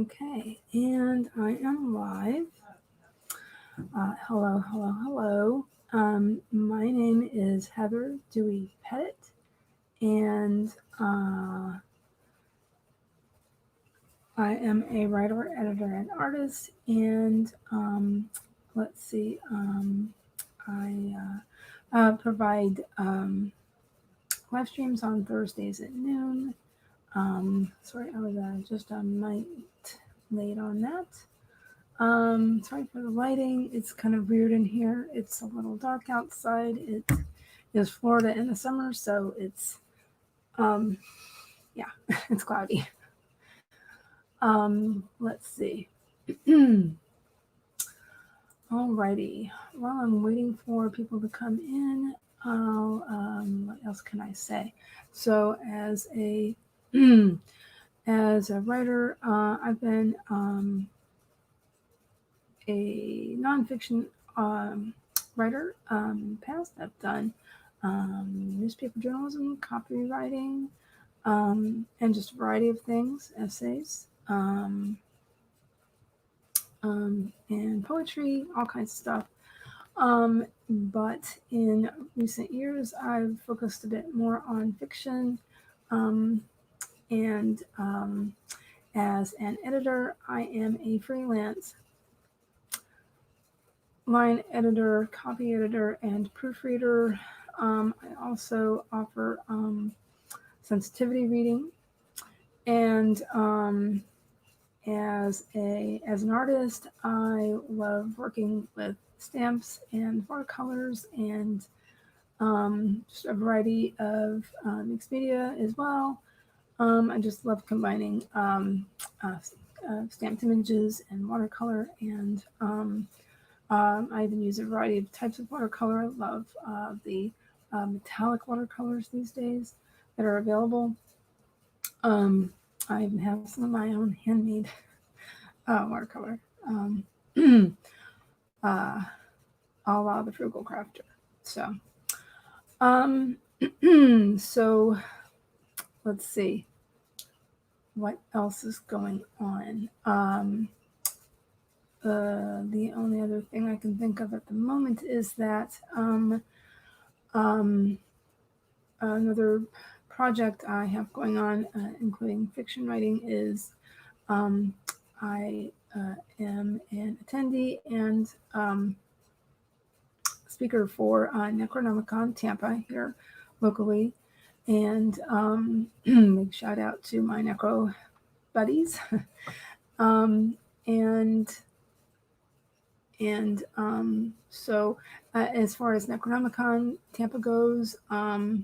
Okay, and I am live. Hello. My name is Heather Dewey Pettit, and I am a writer, editor, and artist. And let's see, I provide live streams on Thursdays at noon. Sorry, I was just a night late on that. Sorry for the lighting. It's kind of weird in here. It's a little dark outside. It is Florida in the summer, so it's yeah, it's cloudy. Let's see. Alrighty. While I'm waiting for people to come in, what else can I say? So as a writer, I've been a nonfiction writer past. I've done newspaper journalism, copywriting, and just a variety of things, essays, and poetry, all kinds of stuff. But in recent years, I've focused a bit more on fiction. And as an editor, I am a freelance line editor, copy editor, and proofreader. I also offer sensitivity reading, and as an artist, I love working with stamps and watercolors and just a variety of mixed media as well. I just love combining stamped images and watercolor, and I even use a variety of types of watercolor. I love the metallic watercolors these days that are available. I even have some of my own handmade watercolor, uh, a la the Frugal Crafter. So, so let's see what else is going on. The only other thing I can think of at the moment is that another project I have going on, including fiction writing, is I am an attendee and speaker for Necronomicon Tampa here locally. And big shout out to my Necro buddies. So as far as Necronomicon Tampa goes, hello,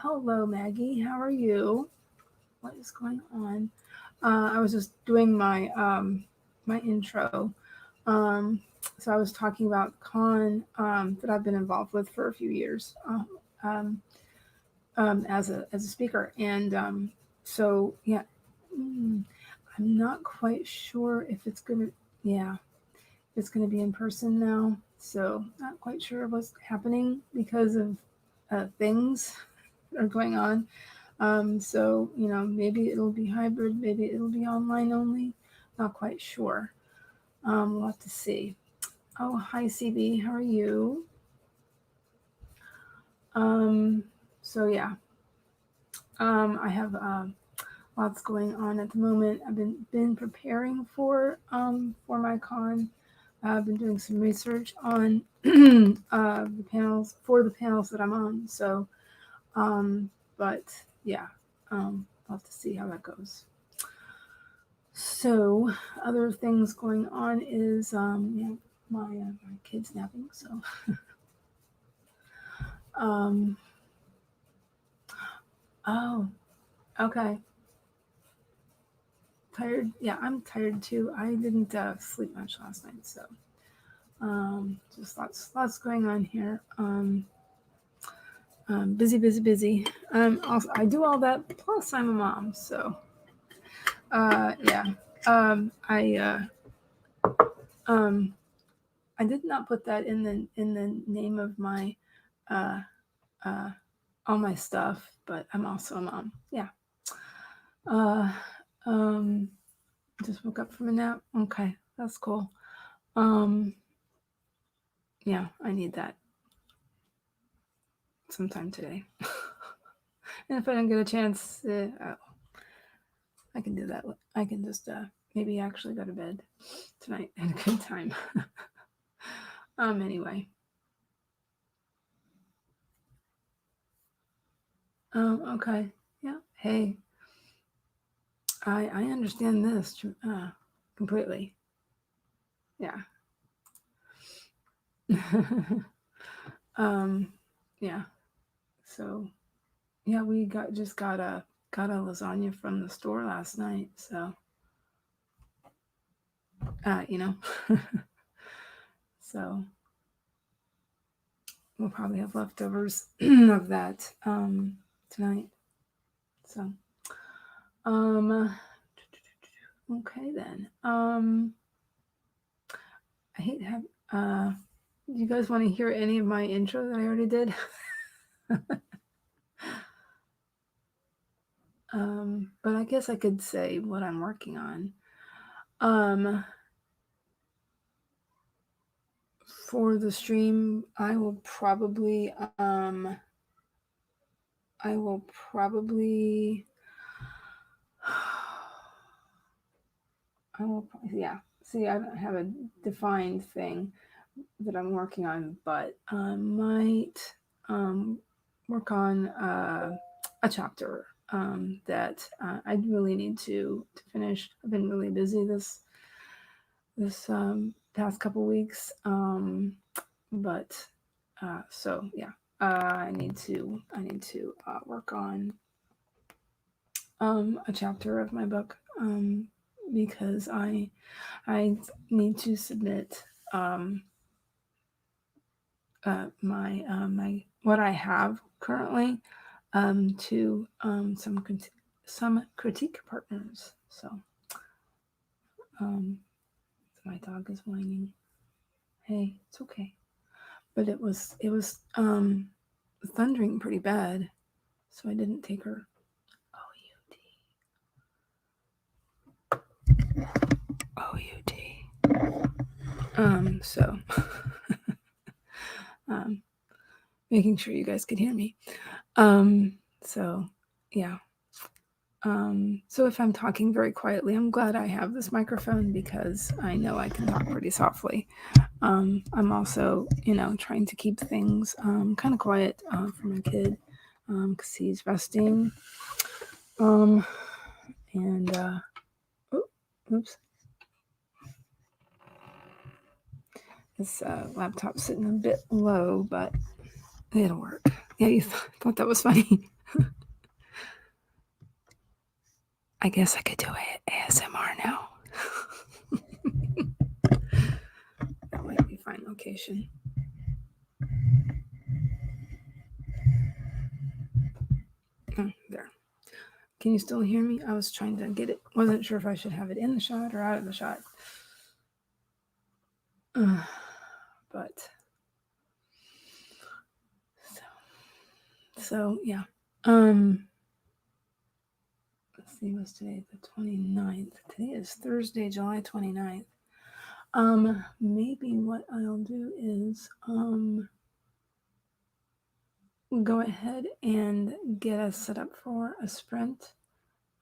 hello Maggie, how are you? What is going on? I was just doing my my intro. So I was talking about con that I've been involved with for a few years as a speaker, and so yeah. I'm not quite sure if it's gonna, yeah, it's gonna be in person now. So not quite sure what's happening because of things that are going on. So maybe it'll be hybrid, maybe it'll be online only. Not quite sure. We'll have to see. Oh, hi CB, how are you? So yeah, I have lots going on at the moment. I've been preparing for my con. I've been doing some research on the panels that I'm on. So, but yeah, I'll have to see how that goes. So, other things going on is my kids napping. So, oh, okay. Tired. Yeah, I'm tired too. I didn't sleep much last night, so just lots going on here. Busy. Also, I do all that. Plus, I'm a mom, so yeah. I did not put that in the name of my all my stuff, but I'm also a mom. Yeah. Uh, um, just woke up from a nap. Okay, that's cool. Um, yeah, I need that sometime today. And if I don't get a chance, I can do that. I can just maybe actually go to bed tonight at a good time. Anyway. Okay. Yeah. Hey, I understand this completely. Yeah. um, yeah. So yeah, we got a lasagna from the store last night. So you know, so we'll probably have leftovers of that tonight. So um, okay then. I hate to have. Do you guys want to hear any of my intro that I already did? But I guess I could say what I'm working on. For the stream, I will probably, yeah. See, I don't have a defined thing that I'm working on, but I might work on a chapter that I really need to finish. I've been really busy this past couple weeks, but so yeah, I need to work on a chapter of my book because I need to submit um, my what I have currently to some critique partners. So um, my dog is whining. Hey, it's okay. But it was thundering pretty bad, so I didn't take her. OUD. So um, making sure you guys could hear me. So yeah. So if I'm talking very quietly, I'm glad I have this microphone because I know I can talk pretty softly. I'm also, trying to keep things kind of quiet for my kid because he's resting. And oops, this laptop's sitting a bit low, but it'll work. Yeah, you thought that was funny. I guess I could do ASMR now. That might be fine location. Oh, there. Can you still hear me? I was trying to get it. Wasn't sure if I should have it in the shot or out of the shot. But so yeah. Let's see, what's today? The 29th. Today is Thursday, July 29th. Maybe what I'll do is go ahead and get us set up for a sprint.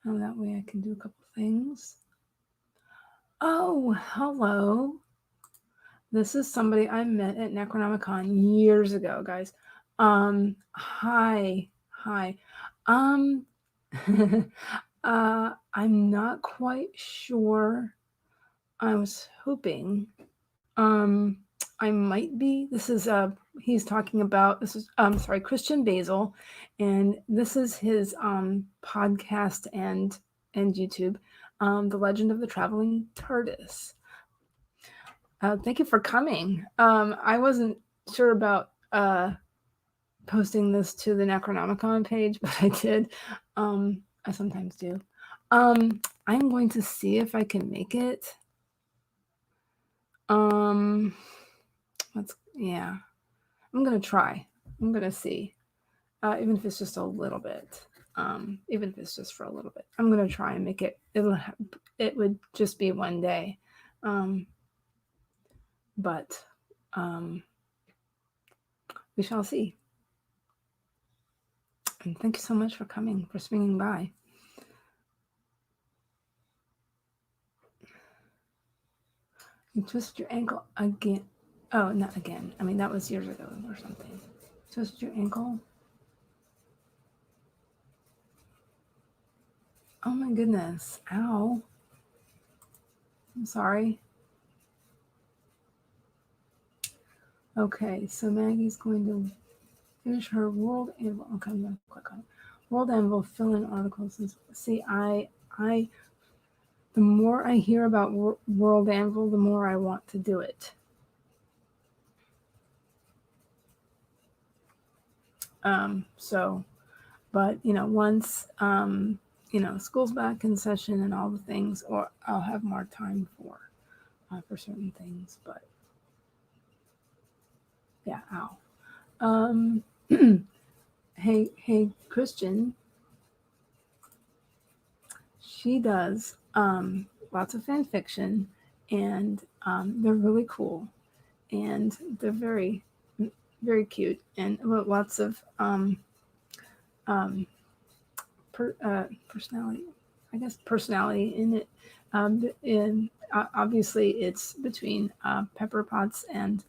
That way I can do a couple things. Oh, hello. This is somebody I met at Necronomicon years ago, guys. Hi. Um, I'm not quite sure. I was hoping. I might be. This is he's talking about this is sorry, Christian Basil, and this is his podcast and YouTube, The Legend of the Traveling TARDIS. Thank you for coming. I wasn't sure about posting this to the Necronomicon page, but I did. I sometimes do. I'm going to see if I can make it. I'm gonna try. I'm gonna see, even if it's just a little bit. even if it's just for a little bit. I'm going to try and make it, it would just be one day. Um, but um, we shall see. And thank you so much for coming, for swinging by. You twisted your ankle again. Oh, not again. I mean, that was years ago or something. Twisted your ankle. Oh my goodness. Ow. I'm sorry. Okay, so Maggie's going to finish her world anvil. Okay, I'm going to click on it. World anvil, fill in articles. See, the more I hear about world anvil, the more I want to do it. So, but once school's back in session and all the things, or I'll have more time for certain things. But yeah, ow. Hey, Christian. She does lots of fan fiction, and they're really cool, and they're very, very cute, and lots of personality. I guess personality in it. Obviously, it's between Pepper Potts and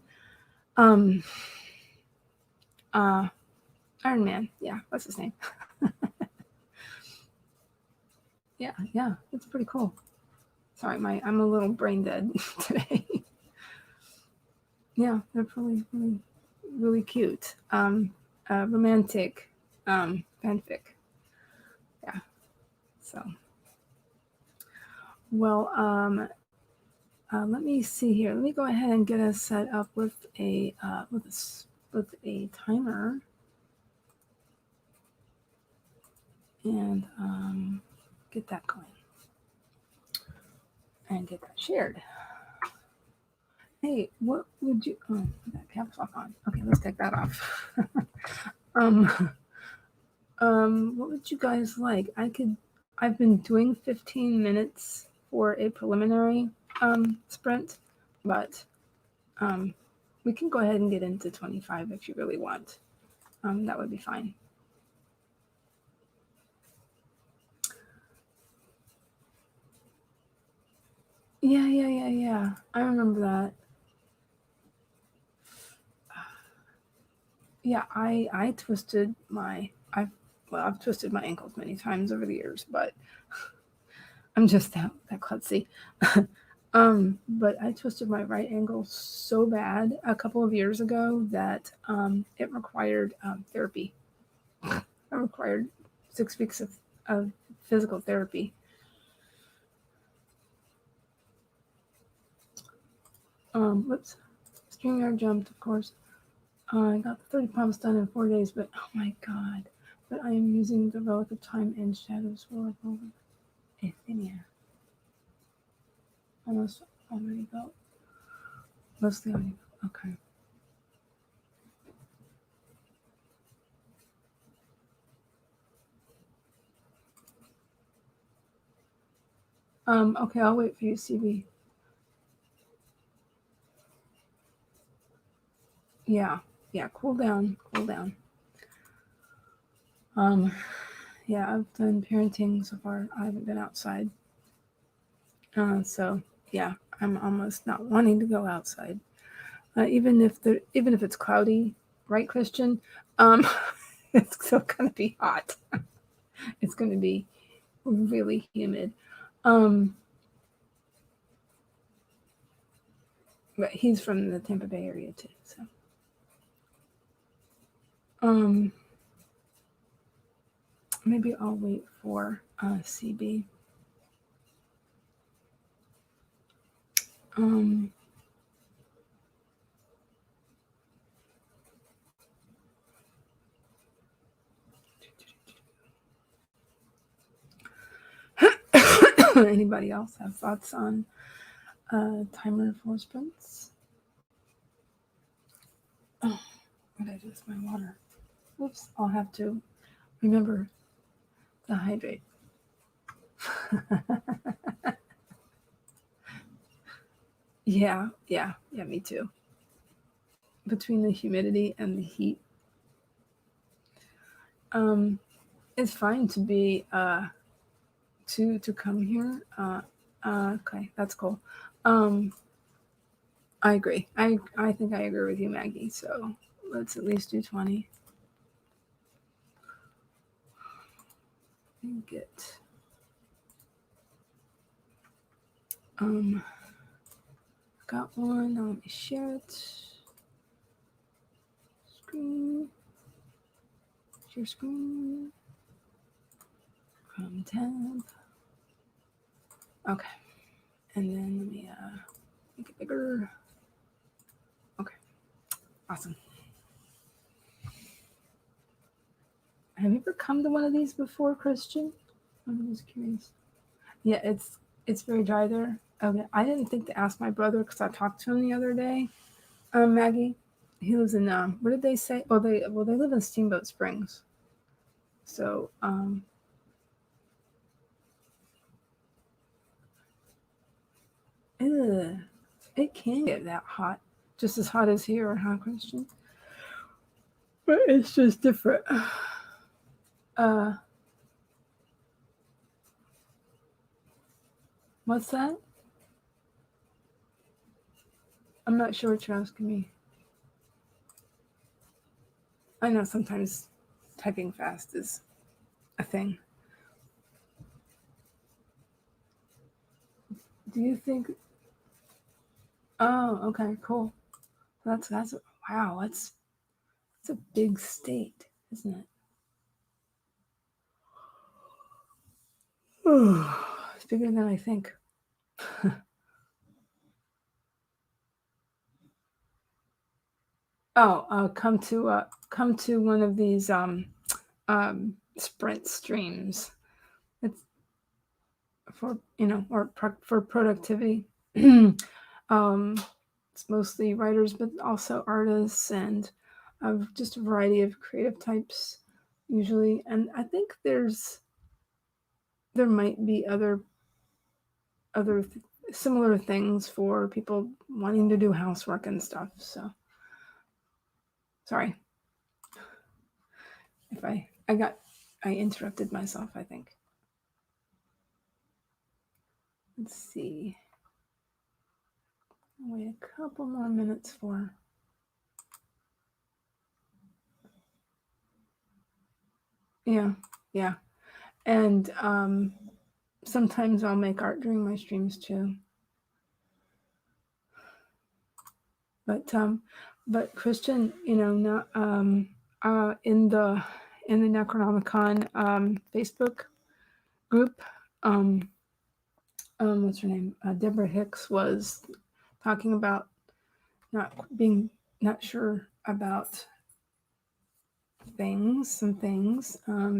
um, uh, Iron Man. Yeah, what's his name? yeah, it's pretty cool. Sorry, I'm a little brain dead today. Yeah, they're really, really cute. Romantic fanfic. Yeah. So, well, let me see here. Let me go ahead and get us set up with a timer, and get that going and get that shared. Hey, what would you? Oh, that caps lock on. Okay, let's take that off. um, what would you guys like? I've been doing 15 minutes for a preliminary sprint, but we can go ahead and get into 25 if you really want. That would be fine. Yeah. I remember that. Yeah, I've twisted I've twisted my ankles many times over the years, but I'm just that klutzy. But I twisted my right ankle so bad a couple of years ago that it required therapy. I required 6 weeks of physical therapy. Whoops. StreamYard jumped, of course. I got the 30 prompts done in 4 days, but oh my god. But I am using the relic of time and shadows for like over. Yeah. Almost already built. Mostly already. Okay. Okay, I'll wait for you, CB. Yeah, cool down. Yeah, I've done parenting so far. I haven't been outside. So yeah, I'm almost not wanting to go outside. Even if it's cloudy, right, Christian? Um, it's still gonna be hot. It's gonna be really humid. Um, but he's from the Tampa Bay area too, so. Um, maybe I'll wait for CB. Um, anybody else have thoughts on timer for sprints? Oh, what did I do with my water? Oops, I'll have to remember to hydrate. Yeah, me too. Between the humidity and the heat, it's fine to be to come here. Okay, that's cool. I agree. I think I agree with you, Maggie. So let's at least do 20. And get got one. Now let me share it. Screen. Share screen. Chrome tab. Okay. And then let me make it bigger. Okay. Awesome. Have you ever come to one of these before, Christian? I'm just curious. Yeah, it's very dry there. Okay, I didn't think to ask my brother because I talked to him the other day. Maggie, he lives in what did they say? They live in Steamboat Springs. So it can get that hot, just as hot as here, huh, Christian? But it's just different. What's that? I'm not sure what you're asking me. I know sometimes typing fast is a thing. Do you think? Oh, okay, cool. That's wow. It's a big state, isn't it? It's bigger than I think. Oh, come to one of these sprint streams. It's for or for productivity. It's mostly writers, but also artists and just a variety of creative types usually. And I think there might be other similar things for people wanting to do housework and stuff. So sorry if I interrupted myself, I think. Let's see. Wait a couple more minutes for. Yeah. And sometimes I'll make art during my streams too. But Christian, not in the Necronomicon Facebook group, what's her name? Deborah Hicks was talking about not sure about some things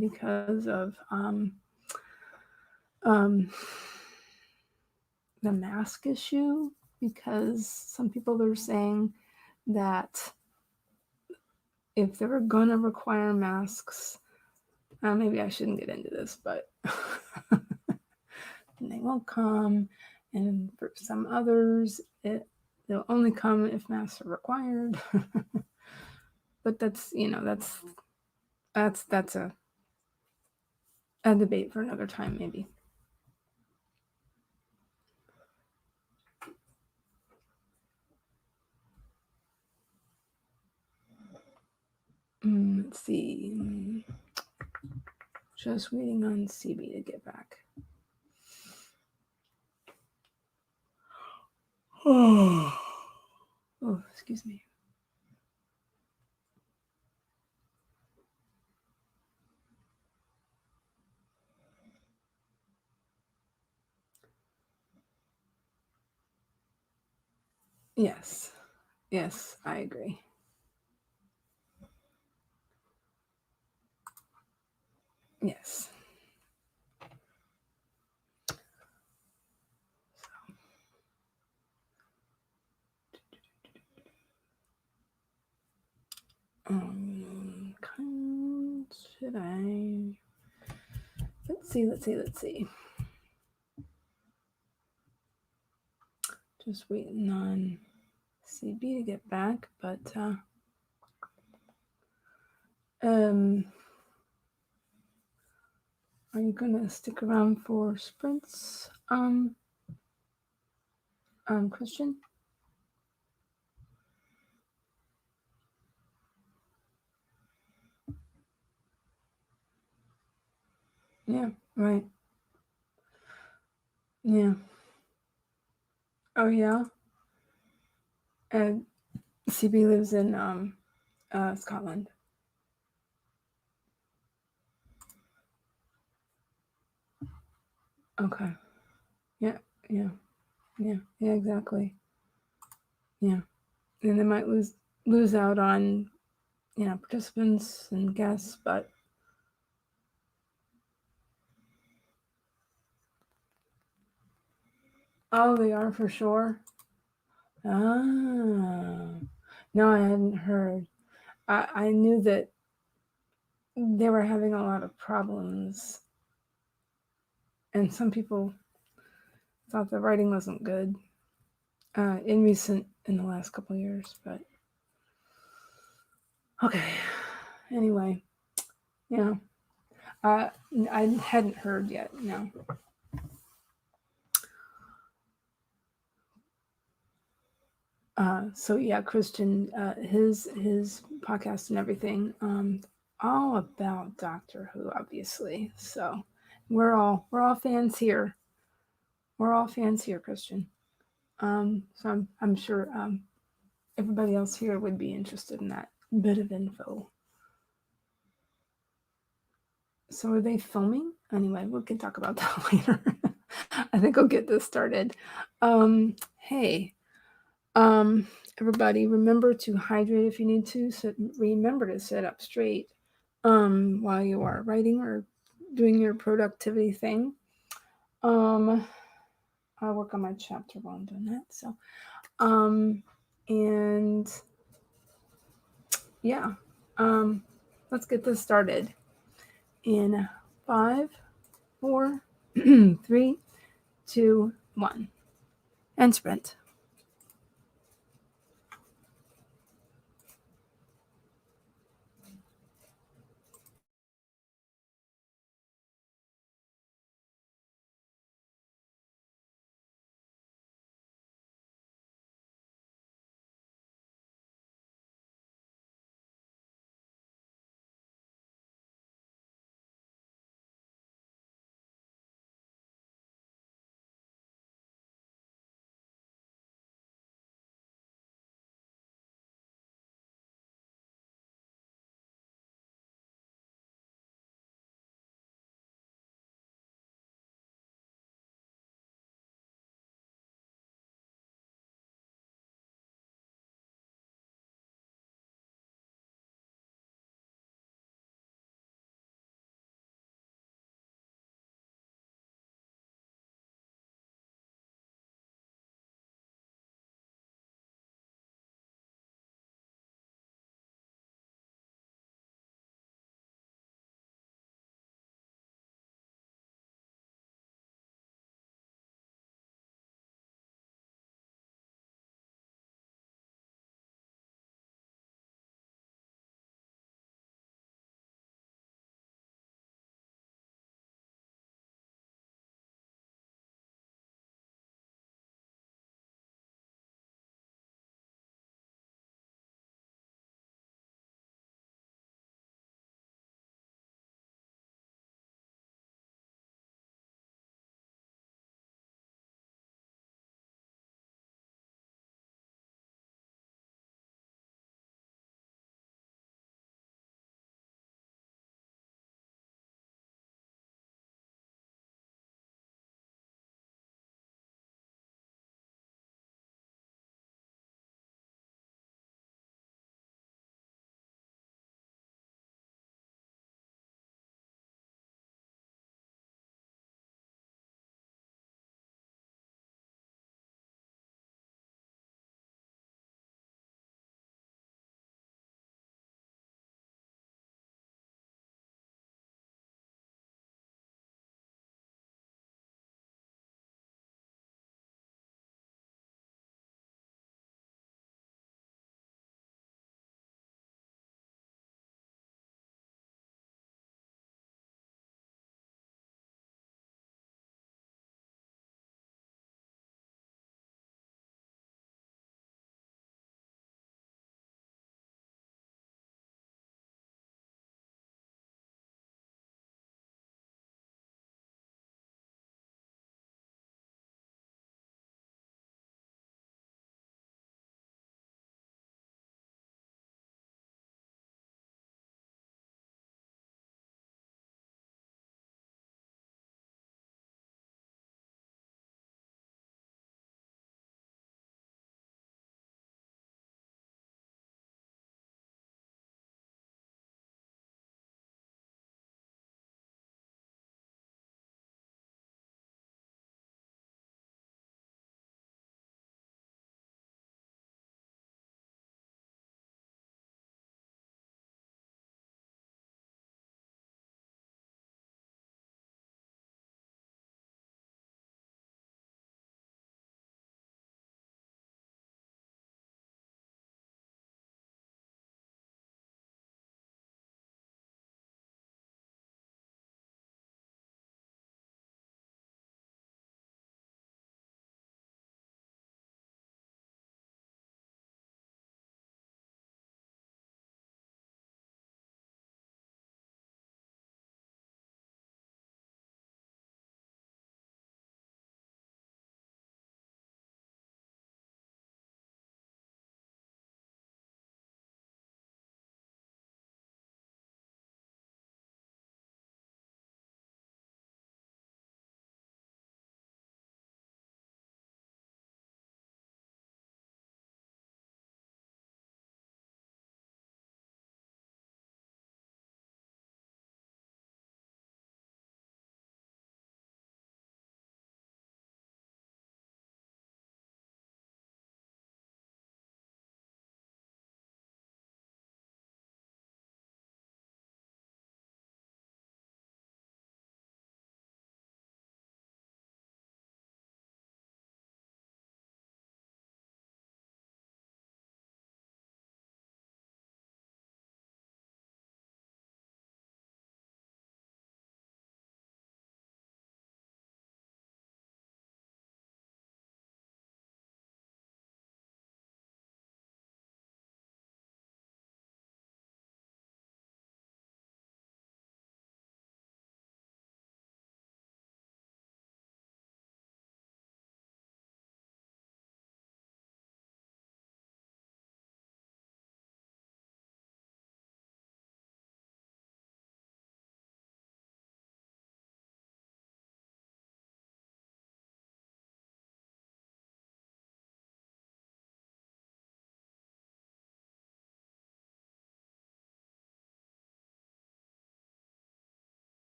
because of the mask issue, because some people are saying that if they're gonna require masks, maybe I shouldn't get into this, but they won't come, and for some others, they'll only come if masks are required. But that's a debate for another time, maybe. Let's see. Just waiting on CB to get back. Oh, excuse me. Yes, I agree. Yes. Should I? Let's see. Just waiting on CB to get back, but are you gonna stick around for sprints, Christian? Yeah, right. Yeah. Oh yeah. And CB lives in Scotland. Okay. Yeah. Yeah. Yeah. Yeah. Exactly. Yeah. And they might lose out on participants and guests, but oh, they are for sure. Ah, no, I hadn't heard. I knew that they were having a lot of problems, and some people thought the writing wasn't good in the last couple of years. But okay, anyway, yeah, I hadn't heard yet. No. So yeah, Christian, his podcast and everything, all about Doctor Who, obviously. So we're all fans here. We're all fans here, Christian. So I'm sure everybody else here would be interested in that bit of info. So are they filming? Anyway, we can talk about that later. I think I'll get this started. Hey, everybody, remember to hydrate if you need to. Remember to sit up straight while you are writing or doing your productivity thing. I'll work on my chapter while I'm doing that. So, and yeah, let's get this started in 5, 4, 3, 2, 1, and sprint.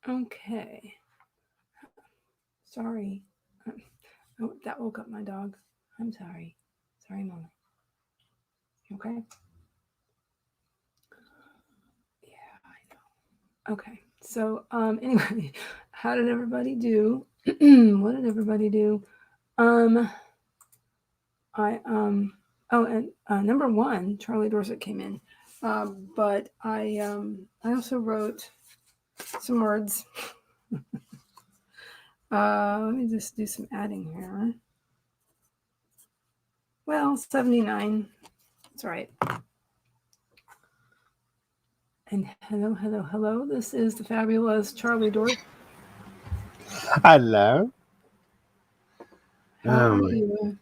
Okay. Sorry. Oh, that woke up my dog. I'm sorry. Sorry, Mama. Okay. Yeah, I know. Okay. So, anyway, how did everybody do? What did everybody do? Um, oh, and number one, Charlie Dorset came in. But I also wrote some words. Let me just do some adding here. Well, 79. That's right. And hello, hello, hello. This is the fabulous Charlie Dorset. Hello. How are you?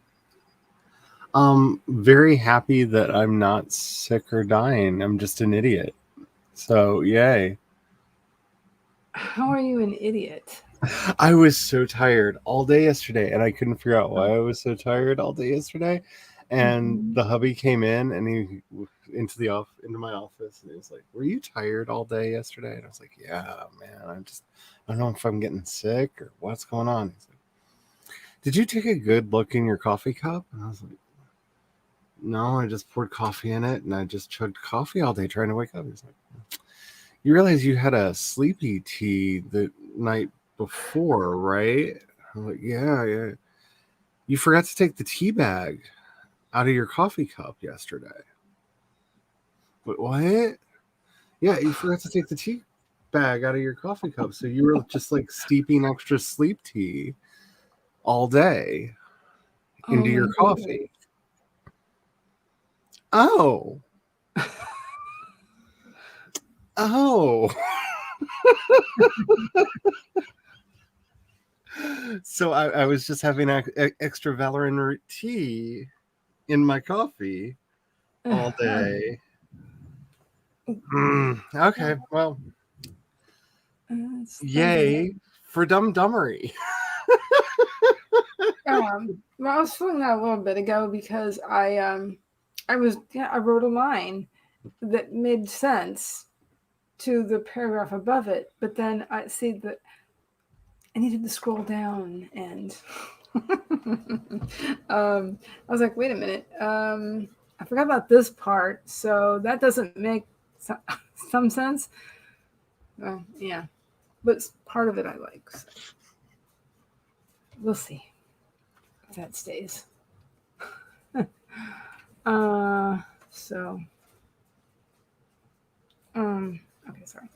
Very happy that I'm not sick or dying. I'm just an idiot. So, yay. How are you an idiot? I was so tired all day yesterday, and I couldn't figure out why I was so tired all day yesterday. And Mm-hmm. the hubby came in, and he into my office, and he was like, "Were you tired all day yesterday?" And I was like, "Yeah, man. I don't know if I'm getting sick or what's going on." He's like, "Did you take a good look in your coffee cup?" And I was like, "No, I just poured coffee in it, and I just chugged coffee all day trying to wake up." He's like, "You realize you had a sleepy tea the night before, right?" I'm like, "Yeah, yeah. You forgot to take the tea bag out of your coffee cup yesterday." But what? Yeah, you forgot to take the tea bag out of your coffee cup, so you were just like steeping extra sleep tea all day Oh into my your goodness. coffee. Oh, oh. So I was just having extra Valorant tea in my coffee all day. Okay, well, That's funny. yay for dumbery. Well, I was feeling that a little bit ago because I wrote a line that made sense to the paragraph above it, but then I see that I needed to scroll down and I was like, wait a minute, I forgot about this part, so that doesn't make some, some sense. Yeah, but part of it I like. So we'll see if that stays. uh, so okay, sorry.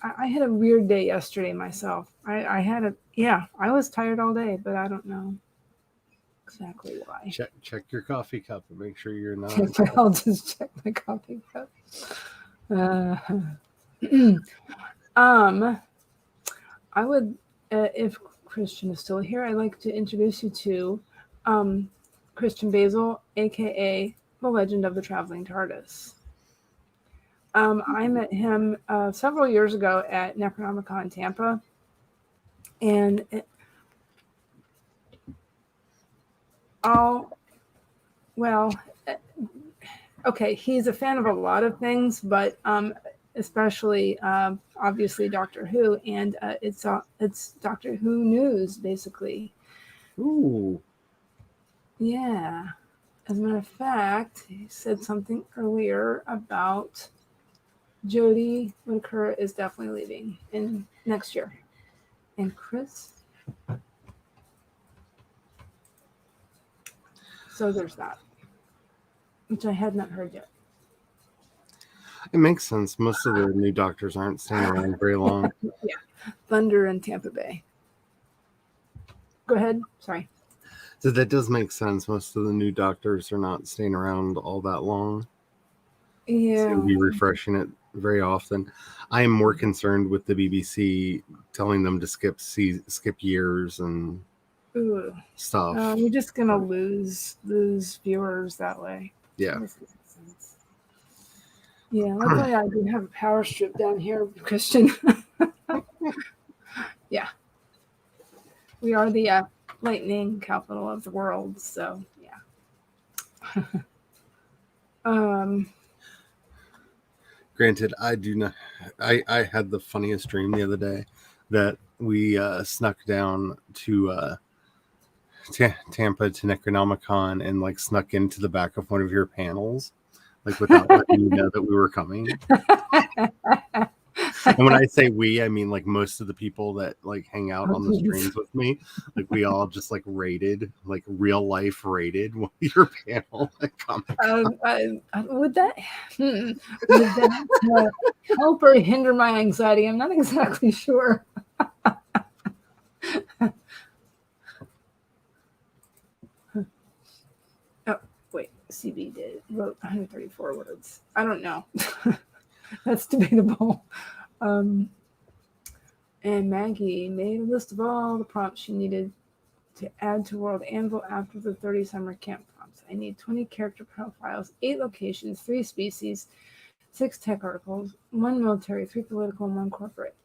I had a weird day yesterday myself. I had a yeah, I was tired all day, but I don't know exactly why. Check your coffee cup and make sure you're not. I'll just check my coffee cup. Uh, um, I would, if Christian is still here, I'd like to introduce you to um, Christian Basil, aka the Legend of the Traveling TARDIS. I met him several years ago at Necronomicon Tampa, and oh, well, okay, he's a fan of a lot of things, but especially obviously Doctor Who, and it's Doctor Who news basically. Ooh. Yeah. As a matter of fact, he said something earlier about Jodie Whittaker is definitely leaving in next year, and Chris. So there's that, which I had not heard yet. It makes sense. Most of the new doctors aren't staying around very long. Yeah, Thunder and Tampa Bay. Go ahead. Sorry. So that does make sense. Most of the new doctors are not staying around all that long. Yeah. Seem to be refreshing it very often. I am more concerned with the BBC telling them to skip years and Ooh. stuff. You're just gonna lose viewers that way. Yeah. Yeah, luckily I do have a power strip down here, Christian. Yeah, we are the lightning capital of the world, so yeah. um, Granted, I do not. I had the funniest dream the other day that we snuck down to Tampa to Necronomicon and like snuck into the back of one of your panels, like without letting you know that we were coming. And when I say we, I mean like most of the people that like hang out on the streams with me. Like we all just like rated, like real life rated your panel at Comic-Con. Would that help or hinder my anxiety? I'm not exactly sure. Oh, wait. CB wrote 134 words. I don't know. That's debatable. And Maggie made a list of all the prompts she needed to add to World Anvil after the 30 summer camp prompts. I need 20 character profiles, 8 locations, 3 species, 6 tech articles, 1 military, 3 political, and 1 corporate.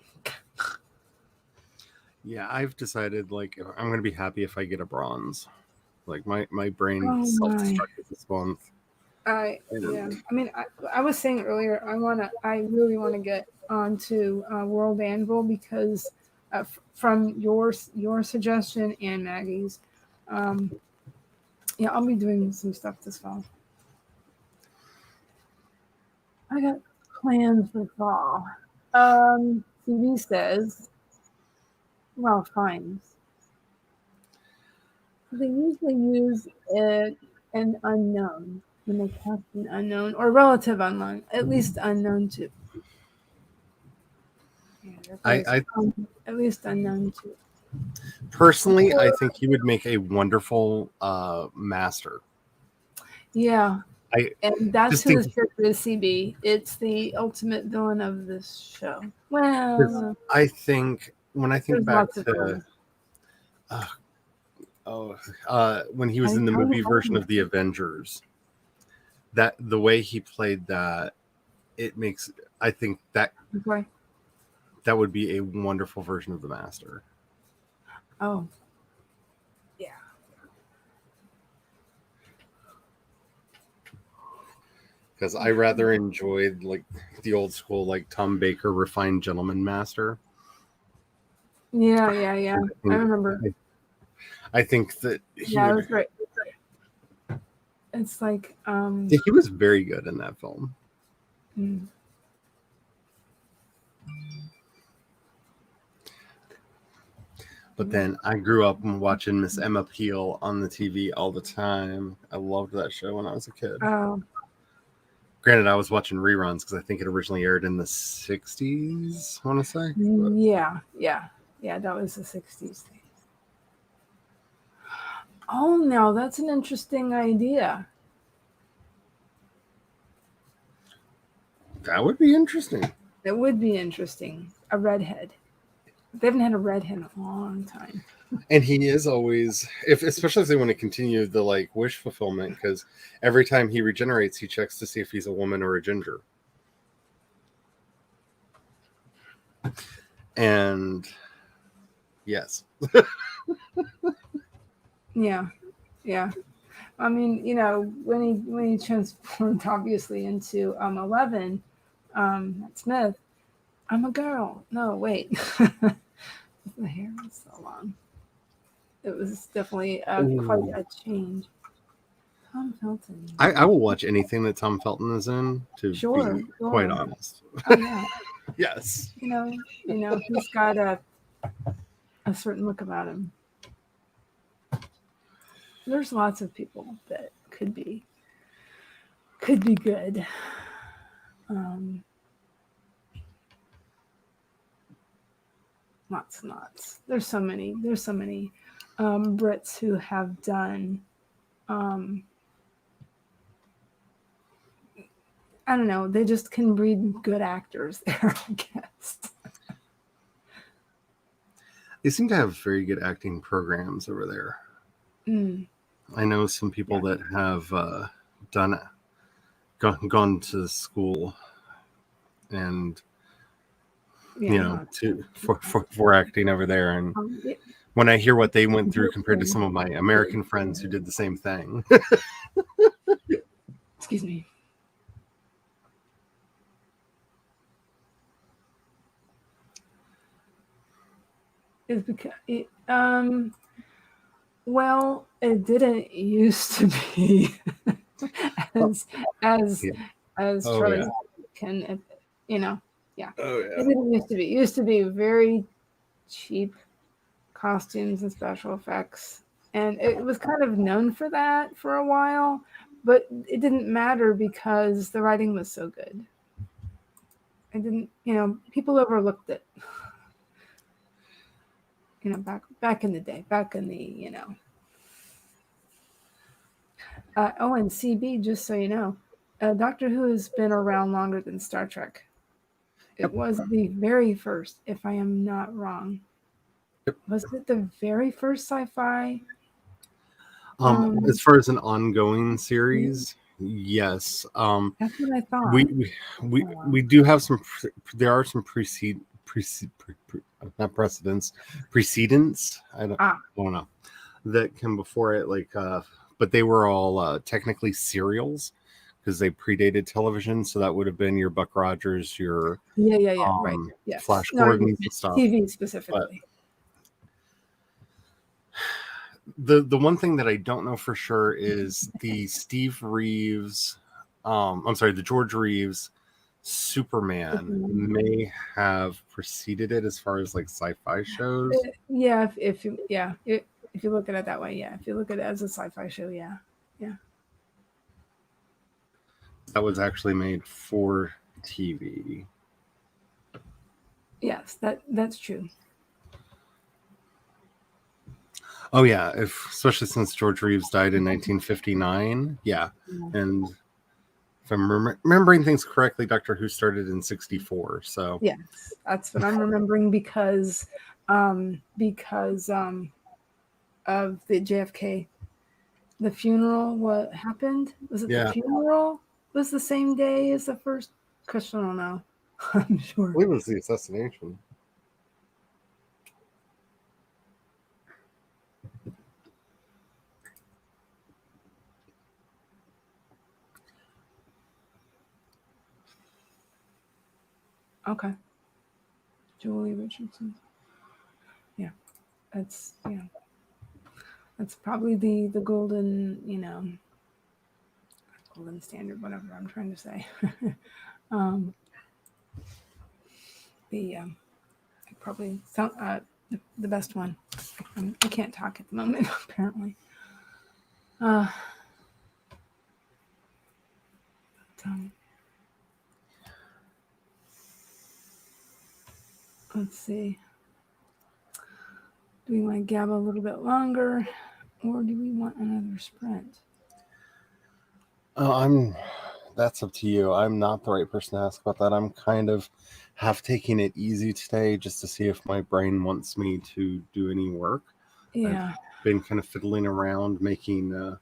Yeah, I've decided like I'm going to be happy if I get a bronze. Like my brain self-destructed this month. Yeah. I mean, I was saying earlier, I really want to get onto World Anvil because from your suggestion and Maggie's, yeah, I'll be doing some stuff this fall. I got plans for fall. CB says, well, fines. They usually use an unknown when they cast an unknown or relative unknown, at least unknown to. Yeah, at least unknown to. Personally, I think he would make a wonderful master. Yeah. And that's who this character is, CB. It's the ultimate villain of this show. Well, I think when I think back to when he was in the movie version of the Avengers, that the way he played that, it makes, I think that that would be a wonderful version of the Master. Oh, yeah. Because I rather enjoyed like the old school, like Tom Baker refined gentleman master. Yeah. I remember. I think that that's right. It's like he was very good in that film. But then I grew up watching Miss Emma Peel on the TV all the time. I loved that show when I was a kid. Oh. Granted, I was watching reruns because I think it originally aired in the 60s, I want to say. Yeah, that was the 60s thing. Oh, no, that's an interesting idea. That would be interesting. It would be interesting. A redhead. They haven't had a redhead in a long time. And he is always, especially if they want to continue the like wish fulfillment, because every time he regenerates, he checks to see if he's a woman or a ginger. And yes. Yeah. I mean, you know, when he transformed obviously into 11, Smith, I'm a girl. No, wait. The hair was so long. It was definitely quite a change. Tom Felton. I will watch anything that Tom Felton is in, to be quite honest. Oh, yeah. Yes. You know, he's got a certain look about him. There's lots of people that could be good. Lots. There's so many Brits who have done I don't know, they just can breed good actors there, I guess. They seem to have very good acting programs over there. I know some people that have gone to school and for acting over there, and when I hear what they went through compared to some of my American friends who did the same thing. Excuse me. is because well, it didn't used to be Oh, as as yeah. as Oh Charlie's yeah. can, you know, yeah. Oh It yeah. didn't used to be. It used to be very cheap costumes and special effects, and it was kind of known for that for a while, but it didn't matter because the writing was so good. It didn't, people overlooked it, back in the day, back in oh, and CB, just so you know, Doctor Who has been around longer than Star Trek. It Yep. was the very first, if I am not wrong. Yep. Was it the very first sci-fi? As far as an ongoing series, yes. That's what I thought. We we we, Oh, wow. we do have some. There are some not precedents, precedents. Ah, I don't know that came before it. But they were all technically serials because they predated television. So that would have been your Buck Rogers, your yeah, yeah, yeah. Right. Yes. Flash No, I mean Gordons and stuff. TV But specifically. the one thing that I don't know for sure is the Steve Reeves, I'm sorry, the George Reeves Superman Mhm. may have preceded it as far as like sci-fi shows. Yeah, if you look at it that way, yeah. If you look at it as a sci-fi show, yeah, yeah. That was actually made for TV. Yes, that's true. Oh yeah, if especially since George Reeves died in 1959. Yeah, Yeah. and if I'm remembering things correctly, Doctor Who started in '64. So Yes, that's what I'm remembering because of the JFK, the funeral. What happened? Was it the yeah, funeral? Was the same day as the first? Cause I don't know. I'm I sure. believe it was the assassination. Okay, Julie Richardson. Yeah, yeah, that's probably the golden, golden standard, whatever I'm trying to say. um, the probably sound the best one. I can't talk at the moment apparently. Uh, um, let's see. Do we want to gab a little bit longer, or do we want another sprint? I'm. That's up to you. I'm not the right person to ask about that. I'm kind of half taking it easy today just to see if my brain wants me to do any work. I've Yeah, been kind of fiddling around making. kind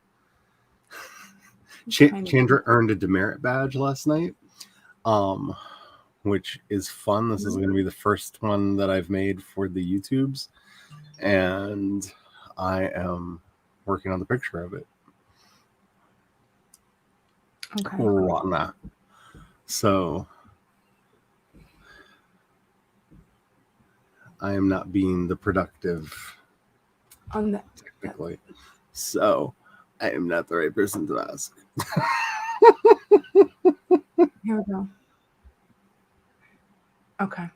of. Chandra earned a demerit badge last night, um, which is fun. This is going to be the first one that I've made for the YouTubes, and I am working on the picture of it. Okay. Lana. So I am not being the productive On that technically. So I am not the right person to ask. here we go. Okay.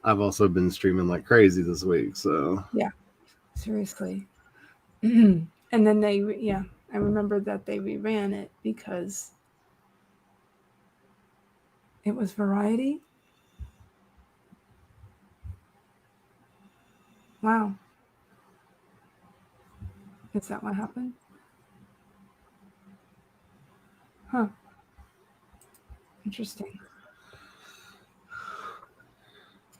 I've also been streaming like crazy this week, so Yeah. Seriously. And then yeah, I remember that they reran it because it was Variety. Wow. Is that what happened? Huh. Interesting.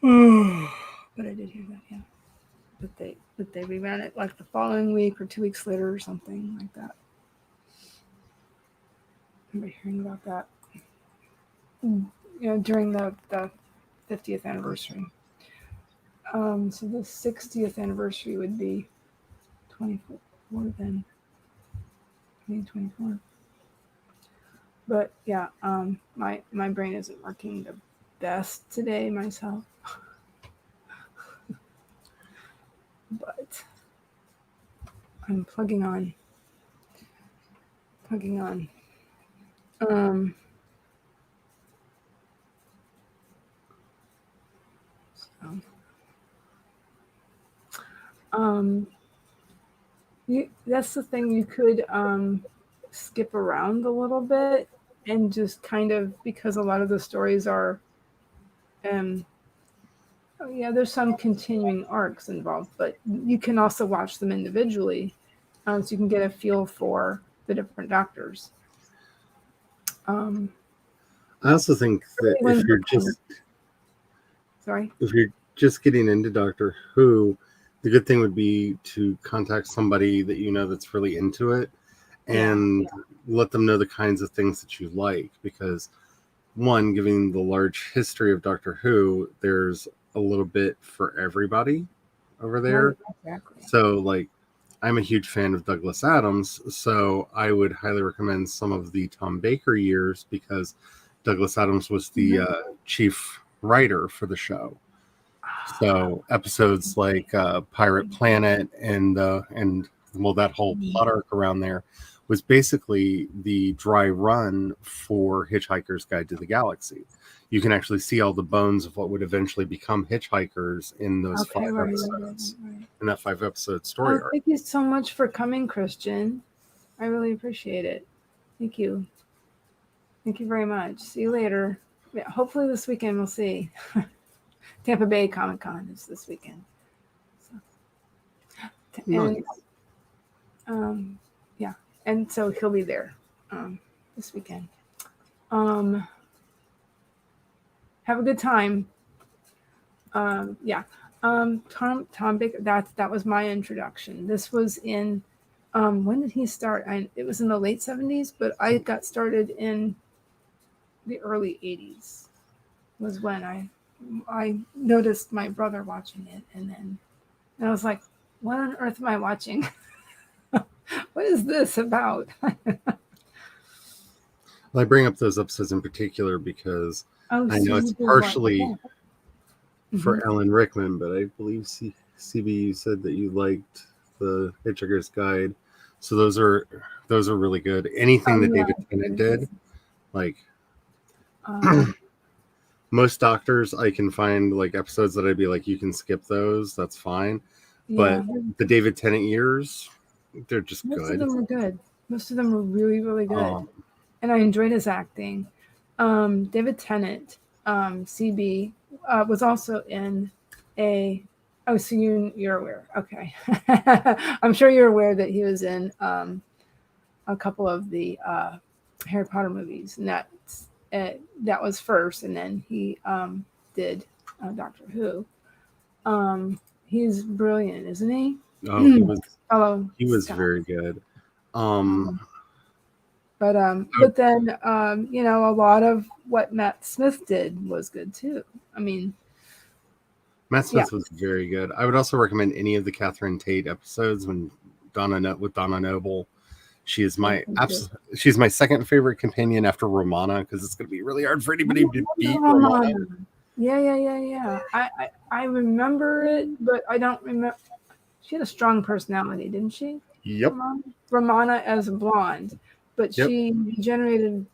But I did hear that, yeah. But they reran it like the following week or 2 weeks later or something like that. I remember hearing about that. During the 50th anniversary. So the 60th anniversary would be 24 then, 2024. But yeah, my brain isn't working the best today myself. but I'm plugging on. Um, so, um, that's the thing. You could skip around a little bit and just kind of, because a lot of the stories are, um, oh yeah, there's some continuing arcs involved, but you can also watch them individually, so you can get a feel for the different doctors. Um, I also think that Sorry. if you're just getting into Doctor Who, the good thing would be to contact somebody that you know that's really into it and let them know the kinds of things that you like, because one, given the large history of Doctor Who, there's a little bit for everybody over there. Right, exactly. So, like, I'm a huge fan of Douglas Adams, so I would highly recommend some of the Tom Baker years, because Douglas Adams was the chief writer for the show. So episodes like Pirate Planet and that whole plot arc around there was basically the dry run for Hitchhiker's Guide to the Galaxy. You can actually see all the bones of what would eventually become Hitchhikers in those Okay, 5 right. episodes, in that 5-episode story arc. Thank you so much for coming, Christian. I really appreciate it. Thank you. Thank you very much. See you later. Yeah, hopefully this weekend we'll see. Tampa Bay Comic Con is this weekend. So, Nice. and yeah, and so he'll be there this weekend. Have a good time. Yeah. Tom Baker. That was my introduction. This was in. When did he start? It was in the late 70s, but I got started in the early 80s. Was when I noticed my brother watching it, and I was like, "What on earth am I watching? What is this about?" Well, I bring up those episodes in particular because I know it's you did partially for Mhm. Alan Rickman, but I believe CB said that you liked the Hitchhiker's Guide, so those are really good. Anything that Yeah. David Tennant did, like Um, most Doctors, I can find like episodes that I'd be like, you can skip those, that's fine. yeah. But the David Tennant years, they're just Most of good. them were good. Most of them were really, really good. Um, And I enjoyed his acting. David Tennant, CB, was also in a. Oh, so you're aware. Okay. I'm sure you're aware that he was in a couple of the Harry Potter movies. And that was first. And then he did Doctor Who. He's brilliant, isn't he? oh, he was Scott. very good. But then a lot of what Matt Smith did was good too. I mean, Matt Smith was very good. I would also recommend any of the Catherine Tate episodes with Donna Noble. She is she's my second favorite companion after Romana, because it's going to be really hard for anybody to beat Romana. Yeah. I remember it, but I don't remember. She had a strong personality, didn't she? Yep. Romana as a blonde, but she generated,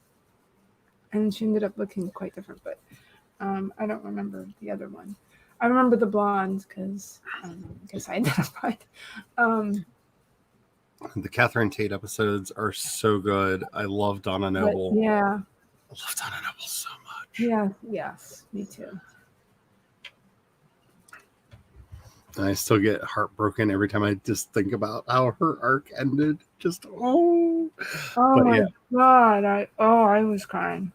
and she ended up looking quite different. But I don't remember the other one. I remember the blonde because I guess I identified. The Catherine Tate episodes are so good. I love Donna Noble. Yeah. I love Donna Noble so much. Yeah, yes, me too. I still get heartbroken every time I just think about how her arc ended. Just Oh my God! I was crying.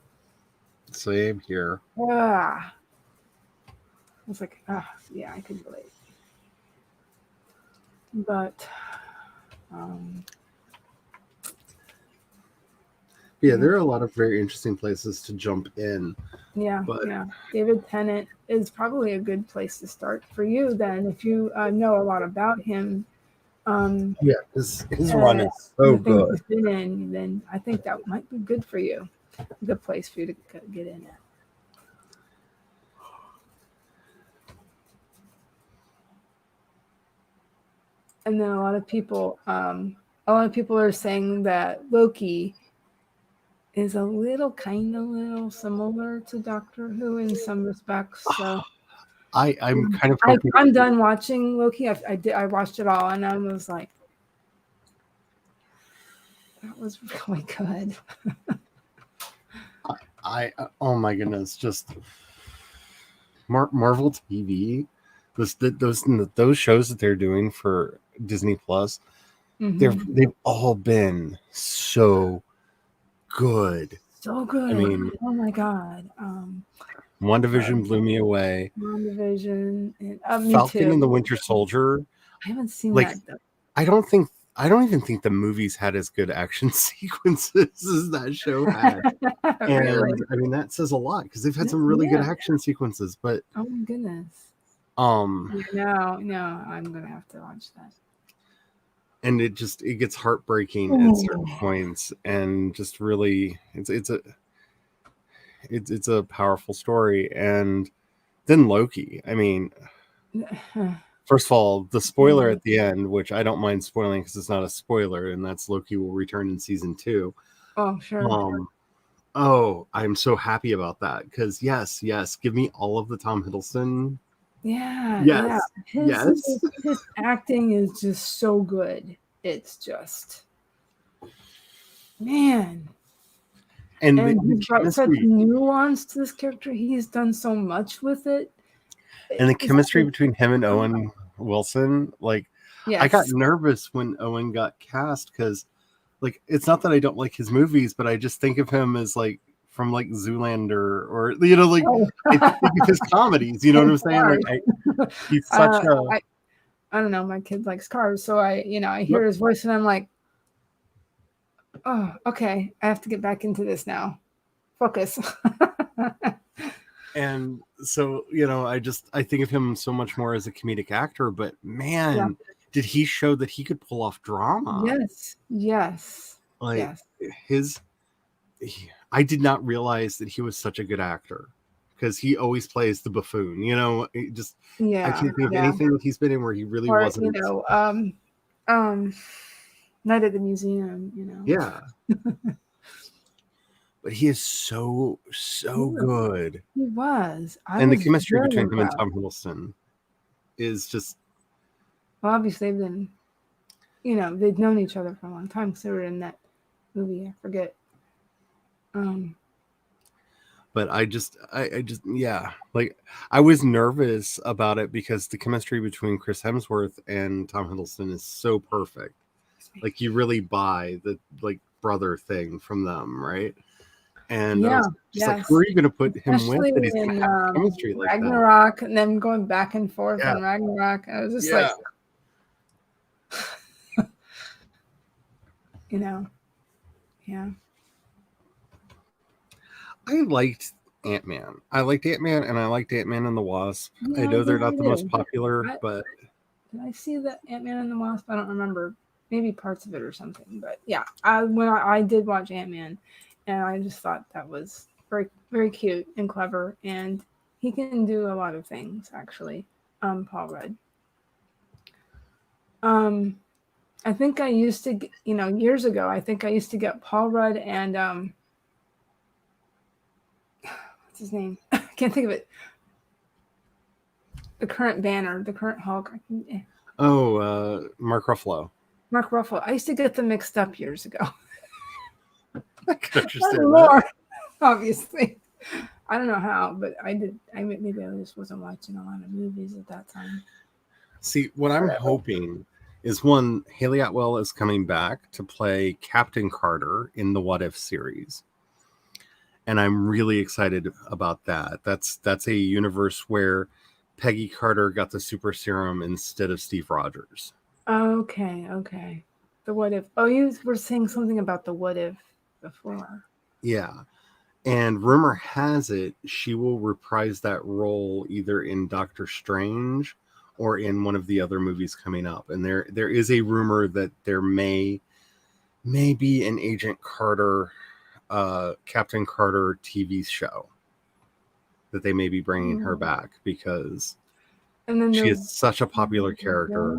Same here. I was like, yeah, I could relate. But there are a lot of very interesting places to jump in. Yeah. David Tennant is probably a good place to start for you then, if you know a lot about him. His run is so good. He's been in, then I think that might be good for you. A good place for you to get in at. and then a lot of people are saying that Loki is a little similar to Doctor Who in some respects. So I'm kind of I, hoping. I'm done watching Loki. I watched it all, and I was like, that was really good. Oh my goodness, just Marvel TV, those shows that they're doing for Disney Plus, they've all been so good. So good. I mean, Oh my god. WandaVision blew me away. WandaVision, and me Falcon too. and the Winter Soldier, I haven't seen like that though. I don't even think the movies had as good action sequences as that show had. Really? And I mean that says a lot because they've had some really good Yeah. action sequences, but Oh my goodness. um Yeah, no, I'm gonna have to watch that. and it gets heartbreaking at certain points, and just really it's a powerful story. And then Loki, I mean, first of all, the spoiler at the end, which I don't mind spoiling because it's not a spoiler, and that's Loki will return in season 2. Oh, sure. Oh, I'm so happy about that because yes, give me all of the Tom Hiddleston. Yeah, yeah. Yes, His yes. his acting is just so good. It's just, man. And And the he's brought such chemistry nuance to this character. He's done so much with it. and the It's chemistry just, between him and Owen Wilson, like I got yes. nervous when Owen got cast because like it's not that I don't like his movies, but I just think of him as like from like Zoolander or like Oh. I think of his comedies. You know what I'm saying? Like Cars. he's such a I don't know. My kid likes cars, so I hear his voice and I'm like, oh, okay. I have to get back into this now. Focus. and so I think of him so much more as a comedic actor. But Yeah. man, did he show that he could pull off drama? Yes. Like Yes. I did not realize that he was such a good actor because he always plays the buffoon. I Yeah. can't think of Yeah. anything that he's been in where he really Or, wasn't. Night at the Museum, Yeah, but he is so good, He was. I and the was chemistry very between him and impressed. Tom Hiddleston is just Well, obviously they've been, they've known each other for a long time because they were in that movie. I forget. But I just yeah, like I was nervous about it because the chemistry between Chris Hemsworth and Tom Hiddleston is so perfect. Like you really buy the like brother thing from them, right? And I Yeah. was just like, who Yes. are you going to put him with Especially that he's going to in have chemistry like that? Ragnarok, and then going back and forth Yeah, on Ragnarok. I was just yeah. like, yeah. I liked Ant-Man. I liked Ant-Man, and I liked Ant-Man and the Wasp. I Yeah, I know they're did not the most too. popular, I, but did I see the Ant-Man and the Wasp? I don't remember. Maybe parts of it or something. But yeah, when I did watch Ant-Man, and I just thought that was very, very cute and clever, and he can do a lot of things actually. Paul Rudd. I think I used to, years ago. I think I used to get Paul Rudd and what's his name? I can't think of it. The current Banner, the current Hulk. Mark Ruffalo. Mark Ruffalo. I used to get them mixed up years ago. I can Not understand that. anymore, obviously. I don't know how, but I did. Maybe I just wasn't watching a lot of movies at that time. See, what I'm hoping is one, Haley Atwell is coming back to play Captain Carter in the What If series. And I'm really excited about that. That's a universe where Peggy Carter got the super serum instead of Steve Rogers. Okay. The What If. Oh, you were saying something about the What If before. Yeah. And rumor has it she will reprise that role either in Doctor Strange or in one of the other movies coming up. And there is a rumor that there may be an Agent Carter, Captain Carter TV show that they may be bringing her back because And then she is such a popular character.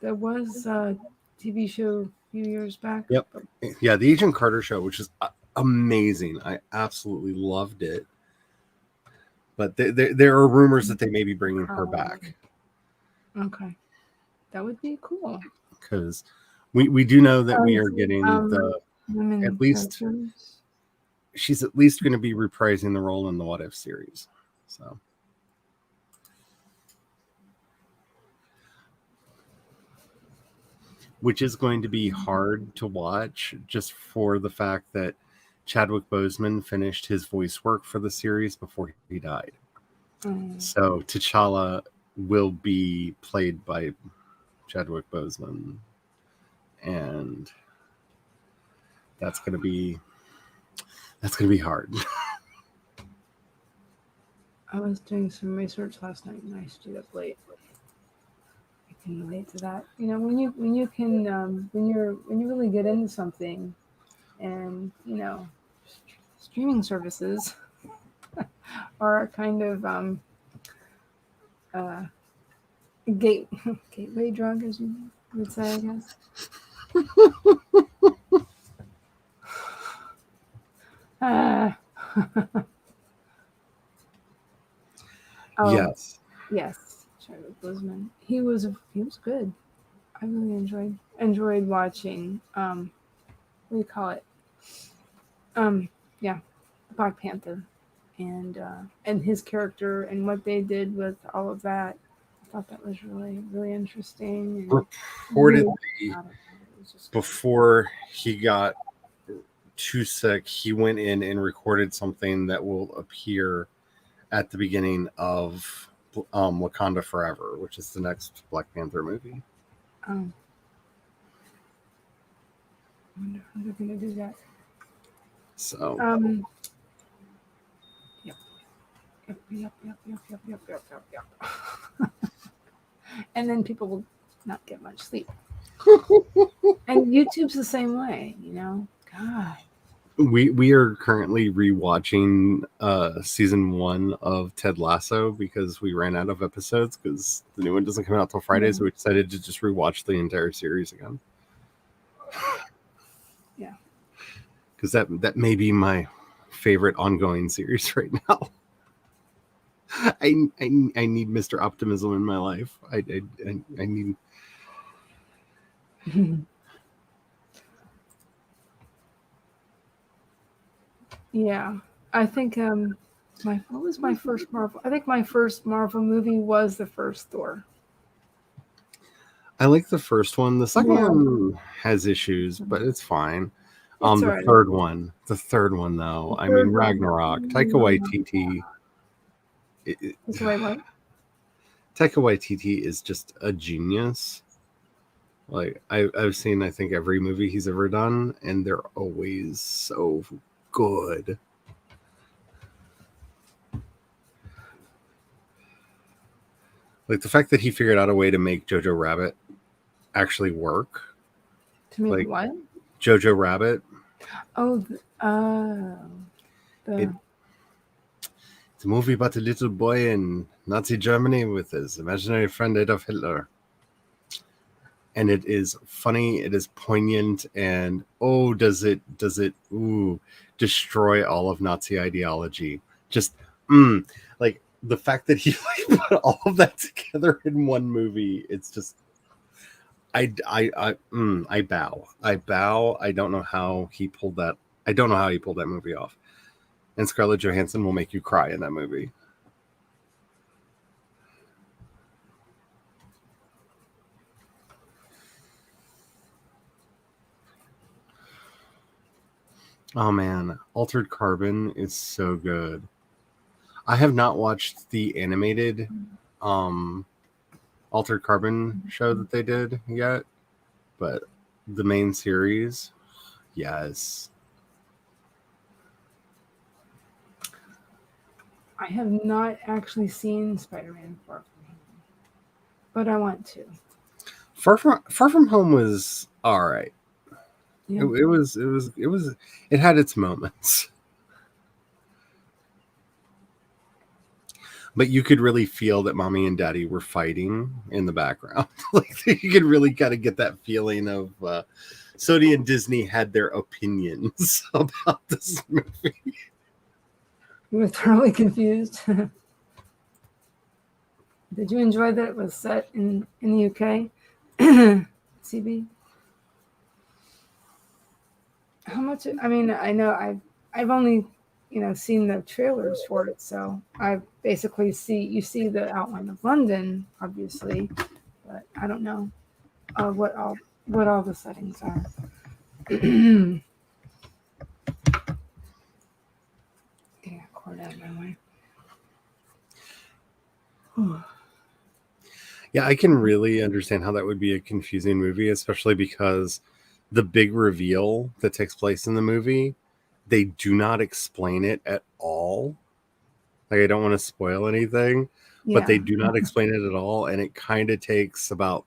There was a TV show a few years back. Yep. But Yeah, the Agent Carter show, which is amazing. I absolutely loved it. But there are rumors that they may be bringing her back. Okay, that would be cool. Because we do know that we are getting the Women at least characters. she's at least going to be reprising the role in the What If series. So which is going to be hard to watch just for the fact that Chadwick Boseman finished his voice work for the series before he died. So T'Challa will be played by Chadwick Boseman, and that's going to be hard. I was doing some research last night and I stayed up late. I can relate to that. You know, when you can when you really get into something, and you know, streaming services are a kind of uh, gateway drug, as you would say, I guess. Yes. Yes, Chadwick Boseman. He was good. I really enjoyed watching. What do you call it? Yeah, Black Panther, and his character and what they did with all of that. I thought that was really interesting. And Reportedly, just before he got too sick, he went in and recorded something that will appear at the beginning of Wakanda Forever, which is the next Black Panther movie. I wonder how they're going to do that. So, Yep. And then people will not get much sleep. And YouTube's the same way, you know. God. we are currently rewatching season 1 of Ted Lasso because we ran out of episodes because the new one doesn't come out till Friday, so we decided to just rewatch the entire series again. Yeah. Because that may be my favorite ongoing series right now. I need Mr. Optimism in my life. I need. Yeah, I think what was my first Marvel? I think my first Marvel movie was the first Thor. I like the first one. The second one has issues, but it's fine. The third one though. I mean, Ragnarok. Taika Waititi. What? Taika Waititi is just a genius. Like I've seen, I think every movie he's ever done, and they're always so good. Like the fact that he figured out a way to make Jojo Rabbit actually work. To make what? Jojo Rabbit. Oh, It's a movie about a little boy in Nazi Germany with his imaginary friend Adolf Hitler. And it is funny, it is poignant, and does it destroy all of Nazi ideology. Just like the fact that he put all of that together in one movie, it's just I bow. I don't know how he pulled that. I don't know how he pulled that movie off. And Scarlett Johansson will make you cry in that movie. Oh man, Altered Carbon is so good. I have not watched the animated Altered Carbon show that they did yet, but the main series, yes. I have not actually seen Spider-Man Far From Home, but I want to. Far From Home was all right. Yeah. It had its moments. But you could really feel that mommy and daddy were fighting in the background. Like you could really kind of get that feeling of Sony and Disney had their opinions about this movie. You were thoroughly confused. Did you enjoy that it was set in the UK? CB? How much? I mean, I know I've only seen the trailers for it, so I basically you see the outline of London, obviously, but I don't know what all the settings are. Getting that cord out of my way. Yeah, I can really understand how that would be a confusing movie, especially because the big reveal that takes place in the movie, they do not explain it at all. Like, I don't want to spoil anything, but Yeah. they do not explain it at all. And it kind of takes about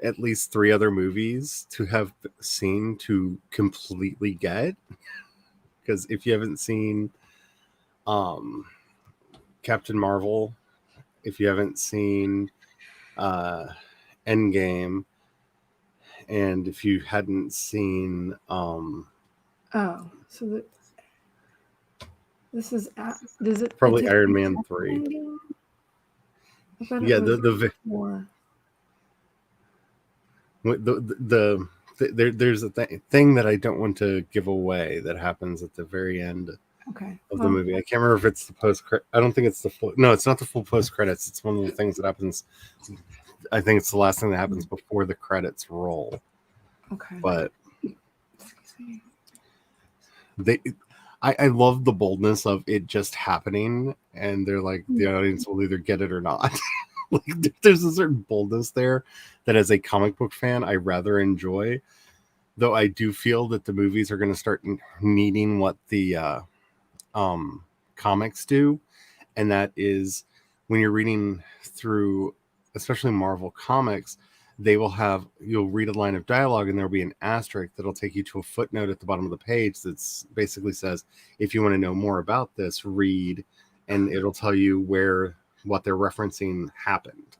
at least 3 other movies to have seen to completely get. Because if you haven't seen Captain Marvel, if you haven't seen Endgame, and if you hadn't seen Oh, so this is does it probably take Iron place Man after 3. Endgame? I thought it Yeah, was before. there's a thing that I don't want to give away that happens at the very end Okay. of the Well, movie. I can't remember if it's the post. I don't think it's the full. No, it's not the full post credits. It's one of the things that happens. I think it's the last thing that happens before the credits roll. okay. But Excuse me. I love the boldness of it just happening, and they're like, the audience will either get it or not. Like, there's a certain boldness there that, as a comic book fan, I rather enjoy. Though I do feel that the movies are going to start needing what the comics do, and that is when you're reading through, especially Marvel comics, you'll read a line of dialogue and there'll be an asterisk that'll take you to a footnote at the bottom of the page that's basically says, if you want to know more about this, read, and it'll tell you where what they're referencing happened.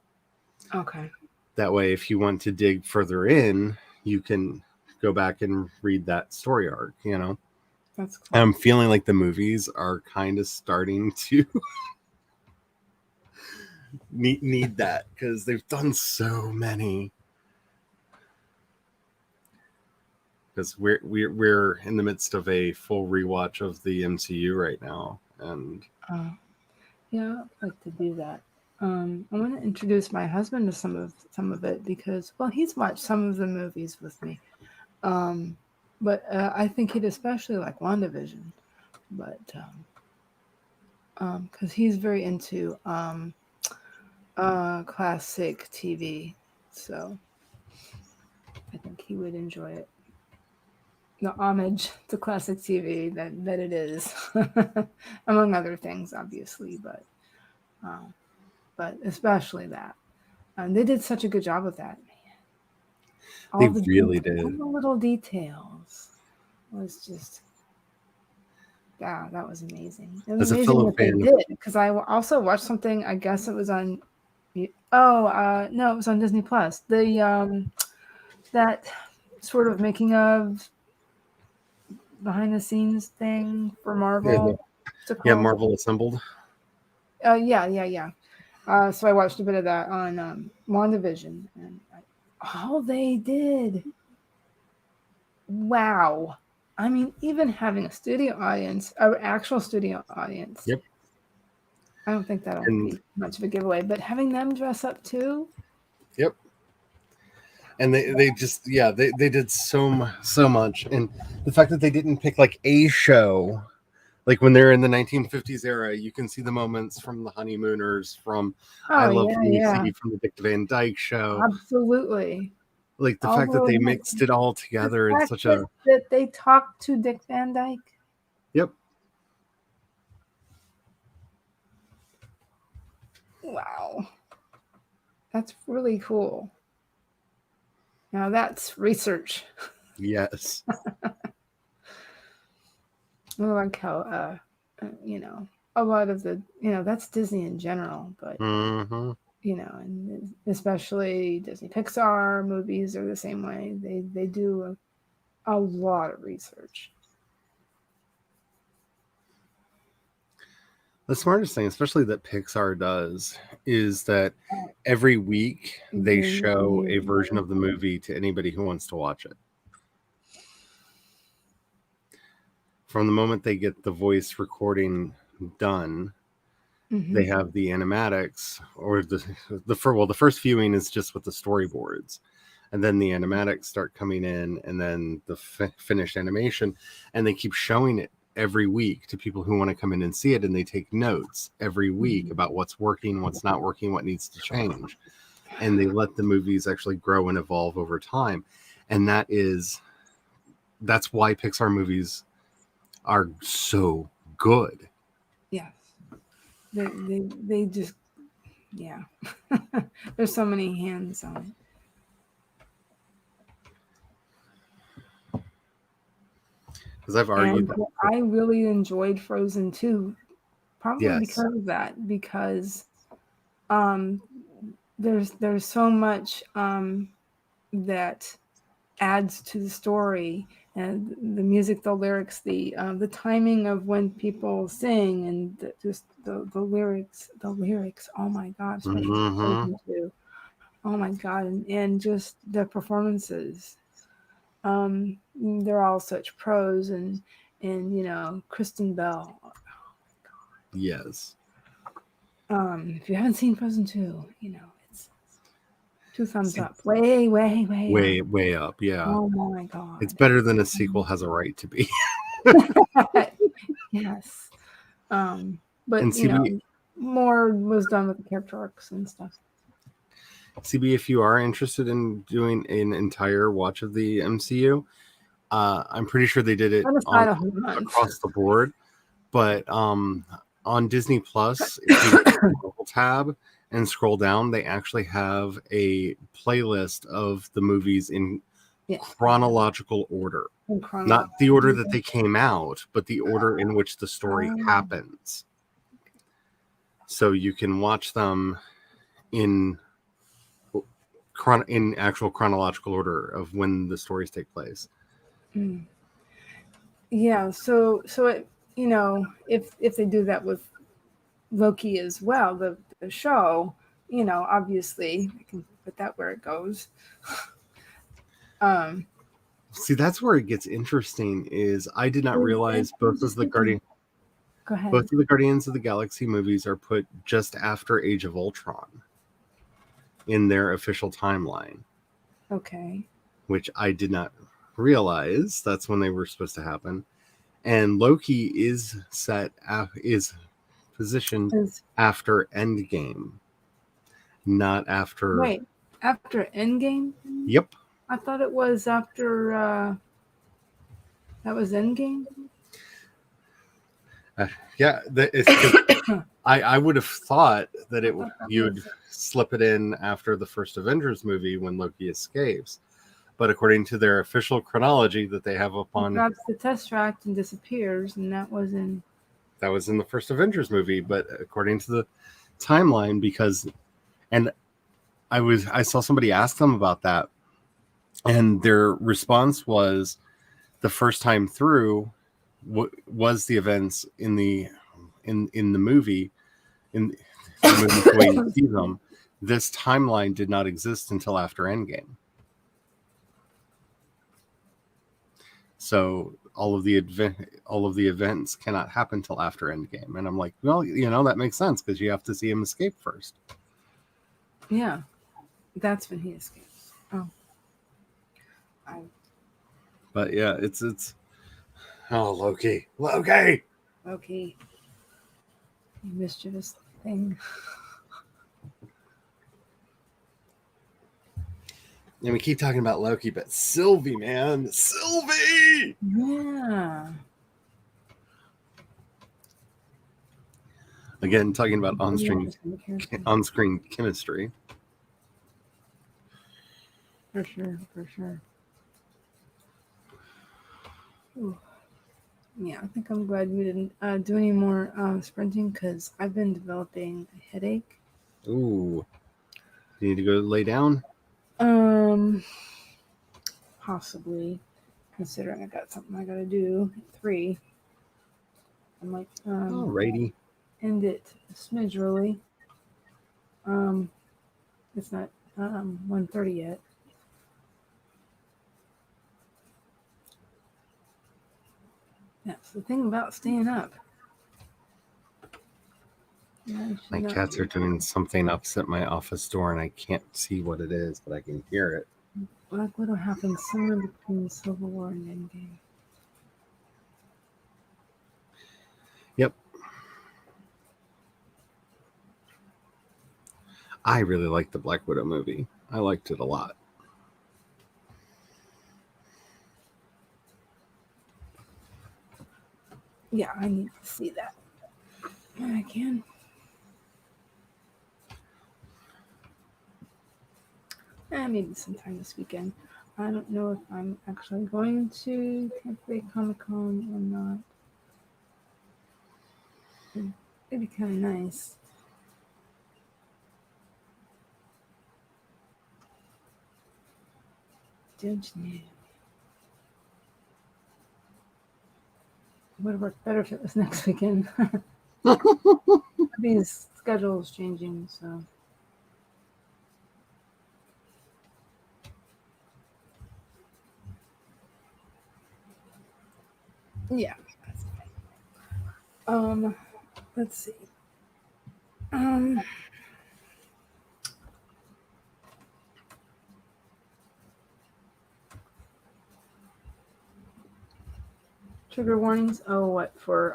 Okay. That way, if you want to dig further in, you can go back and read that story arc, That's cool. I'm feeling like the movies are kind of starting to need that because they've done so many. Because we're in the midst of a full rewatch of the MCU right now, and Yeah, I'd like to do that. I want to introduce my husband to some of it because, well, he's watched some of the movies with me. But I think he'd especially like WandaVision, but because he's very into classic TV, so I think he would enjoy it. The homage to classic TV that it is, among other things, obviously, but especially that. And they did such a good job with that. they All the really all did. the little details was just that was amazing. It was As a amazing fellow what they fan, did because I also watched something. I guess it was on. Oh no, it was on Disney Plus. The that sort of making of behind the scenes thing for Marvel. What's it yeah, called? Marvel Assembled. Yeah. So I watched a bit of that on WandaVision, and all they did, wow. I mean, even having a studio audience, an actual studio audience, Yep, I don't think that'll and be much of a giveaway. But having them dress up too, yep, and they just they did so much, and the fact that they didn't pick like a show. Like when they're in the 1950s era, you can see the moments from the Honeymooners, from I oh Love yeah, Lucy, from the Dick Van Dyke Show. absolutely. Like the fact that Although they mixed it all the together in fact such a that they talked to Dick Van Dyke, yep. wow, that's really cool. Now that's research. Yes. I like how you know. a lot of the, that's Disney in general, but Mm-hmm. and especially Disney Pixar movies are the same way. They do a lot of research. The smartest thing, especially that Pixar does, is that every week they show a version of the movie to anybody who wants to watch it. From the moment they get the voice recording done, they have the animatics, or the first viewing is just with the storyboards, and then the animatics start coming in, and then the finished animation, and they keep showing it every week to people who want to come in and see it, and they take notes every week about what's working, what's not working, what needs to change, and they let the movies actually grow and evolve over time. And that's why Pixar movies are so good. Yes, they just, yeah. There's so many hands on it. Because I've argued And I really enjoyed Frozen 2, probably yes. because of that, because um, there's so much that adds to the story, and the music, the lyrics, the timing of when people sing, and just the lyrics. Oh my God, especially Frozen 2. Oh my God, and just the performances. They're all such pros, and Kristen Bell. Oh my God. Yes. If you haven't seen Frozen 2, it's 2 thumbs up. Way Up. Yeah. Oh my God. It's better than a sequel has a right to be. Yes. But And CB, more was done with the character arcs and stuff. CB, if you are interested in doing an entire watch of the MCU, I'm pretty sure they did it across the board. But on Disney Plus, if you tab and scroll down, they actually have a playlist of the movies in chronological order. Not the order that they came out, but the order in which the story happens. So you can watch them in actual chronological order of when the stories take place. Yeah, so it, if they do that with Loki as well, the show, obviously I can put that where it goes. See, that's where it gets interesting. Is I did not realize both of the Guardians of the Galaxy movies are put just after Age of Ultron in their official timeline. Okay. Which I did not realize. That's when they were supposed to happen. And Loki is positioned after Endgame, not after. Wait, after Endgame? Yep. I thought it was after. That was Endgame. Yeah, I would have thought that you'd slip it in after the first Avengers movie when Loki escapes, but according to their official chronology that they have up on, drops the Tesseract and disappears, and that was in the first Avengers movie. But according to the timeline, I saw somebody ask them about that, and their response was the first time through was the events in the movie in the movie the way you see them. This timeline did not exist until after Endgame. So all of the events cannot happen till after Endgame. And I'm like, well, that makes sense because you have to see him escape first. Yeah, that's when he escapes. Oh, but yeah, it's Loki, mischievous thing. And we keep talking about Loki, but Sylvie, man, Sylvie. Yeah. Again, talking about on-screen chemistry. For sure. Ooh. Yeah, I think I'm glad we didn't do any more sprinting because I've been developing a headache. Ooh, you need to go lay down. Um, Possibly, considering I got something I gotta do at 3. I might Alrighty. end it a smidge early. Um, it's not 1:30 yet. That's the thing about staying up. I should My not cats do are doing something opposite my office door, and I can't see what it is, but I can hear it. Black Widow happens somewhere between Civil War and Endgame. Yep. I really liked the Black Widow movie. I liked it a lot. Yeah, I need to see that when I can. Maybe sometime this weekend. I don't know if I'm actually going to Tampa Bay Comic Con or not. It'd be kind of nice. Don't you know? It would work better if it was next weekend. These schedules changing, so yeah. Um, let's see. Um, Trigger warnings. Oh, what for?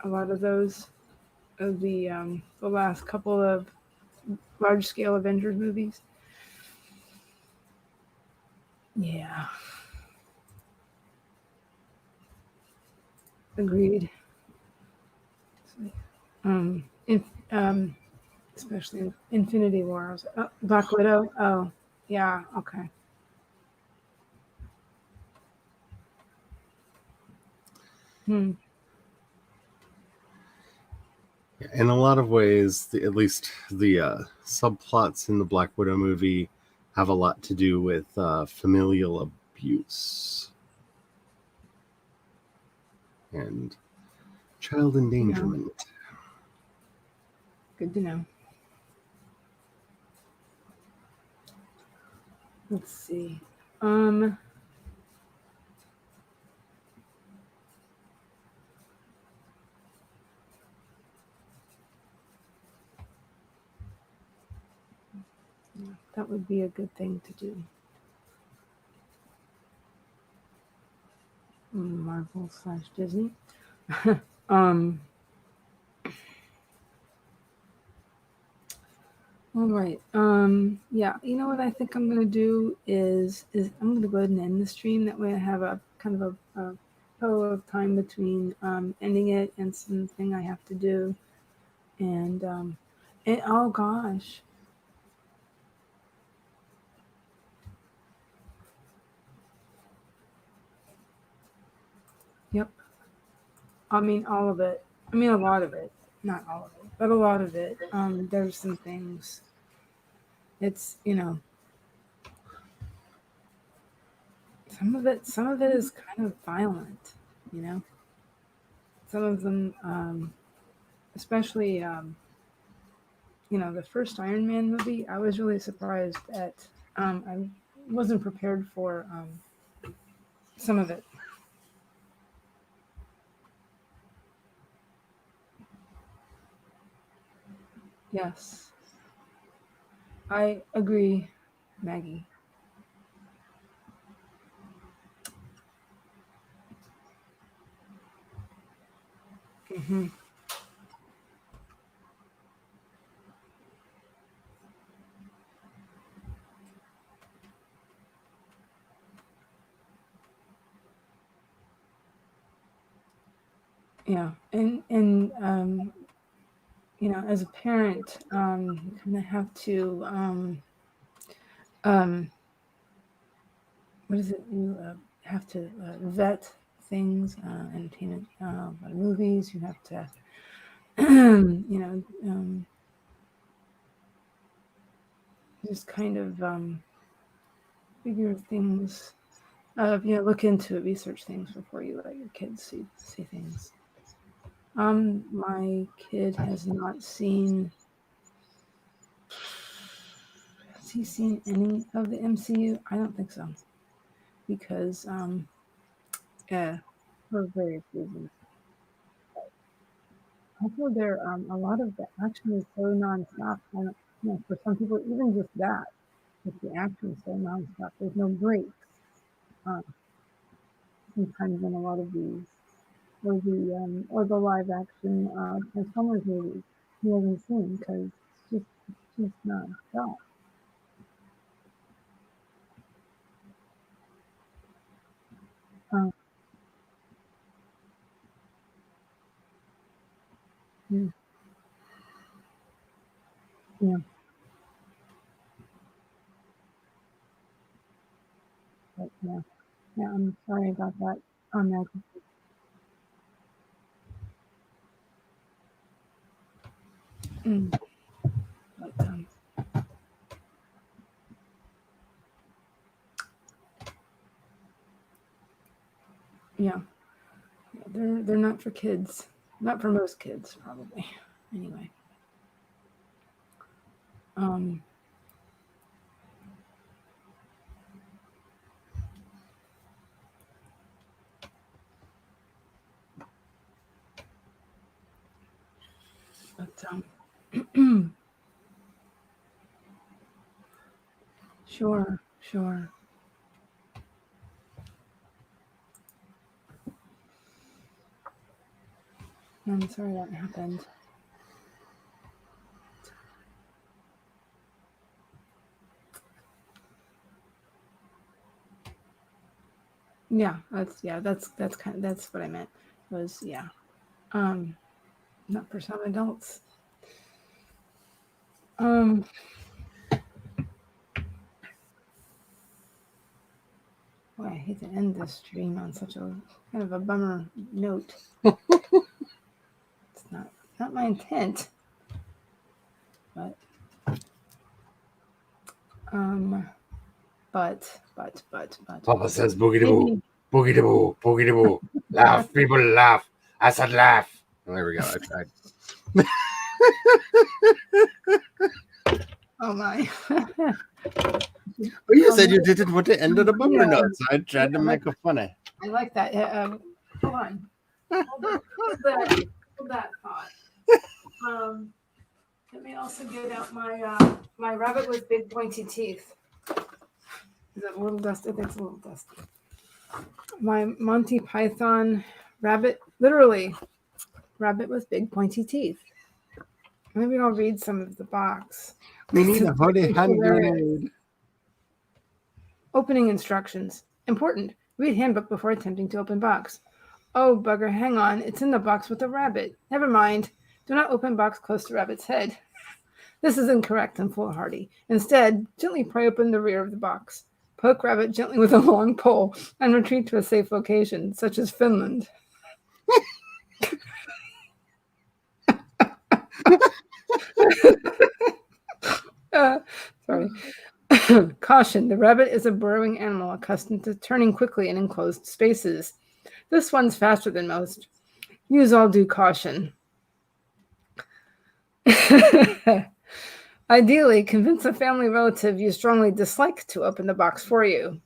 A lot of those of the last couple of large scale Avengers movies. Yeah, agreed. Um, if especially Infinity War. I was like, oh, Black Widow. Oh, yeah. Okay. Hmm. In a lot of ways, at least the subplots in the Black Widow movie have a lot to do with familial abuse and child Yeah. endangerment. Good to know. Let's see. Um, yeah, that would be a good thing to do. Marvel slash Disney. um. All right. Yeah. You know what I think I'm gonna do is I'm gonna go ahead and end the stream. That way I have a kind of a flow of time between ending it and something I have to do. And oh gosh, yep. I mean all of it. I mean a lot of it. Not all of it, but a lot of it. There's some things. It's some of it is kind of violent. You know, some of them, especially the first Iron Man movie. I was really surprised at. I wasn't prepared for some of it. Yes, I agree, Maggie. Hmm. Yeah, and as a parent, you kind of have to um, what is it? You have to vet things, entertainment, movies. You have to, just kind of figure things. Look into it, research things before you let your kids see things. My kid has not seen. Has he seen any of the MCU? I don't think so, because yeah, for various reasons. Also, there a lot of the action is so nonstop. I don't, for some people, even just that, if the action is so nonstop, there's no breaks. Um, Sometimes in a lot of these, or the live action Transformers movies, he hasn't seen because it's just nonstop. Um, yeah, yeah, but yeah, yeah. I'm sorry about that. Um, mm, but yeah, yeah, they're not for kids. Not for most kids, probably. Anyway, um, but sure, sure. I'm sorry that happened. That's kind of that's what I meant. Was um, not for some adults. Um, Boy, I hate to end this stream on such a kind of a bummer note. It's not my intent, but um, but Papa says boogie de boo, maybe. boogie de boo, boogie de boo. Laugh, people laugh. I said laugh. Oh, there we go. I tried. Oh my! But you said you didn't want to end on a bummer Yeah, note, so I tried to make it funny. I like that. Hold on. Hold that thought. Um, Let me also get out my rabbit with big pointy teeth. Is it a little dusty? I think it's a little dusty. My Monty Python rabbit, literally rabbit with big pointy teeth. Maybe I'll read some of the box. We need a hoodie hand Hilarious. grenade. Opening instructions. Important. Read handbook before attempting to open box. Oh, bugger, hang on. It's in the box with the rabbit. Never mind. Do not open box close to rabbit's head. This is incorrect and foolhardy. Instead, gently pry open the rear of the box. Poke rabbit gently with a long pole and retreat to a safe location, such as Finland. Sorry. Caution, the rabbit is a burrowing animal accustomed to turning quickly in enclosed spaces. This one's faster than most. Use all due caution. Ideally, convince a family relative you strongly dislike to open the box for you.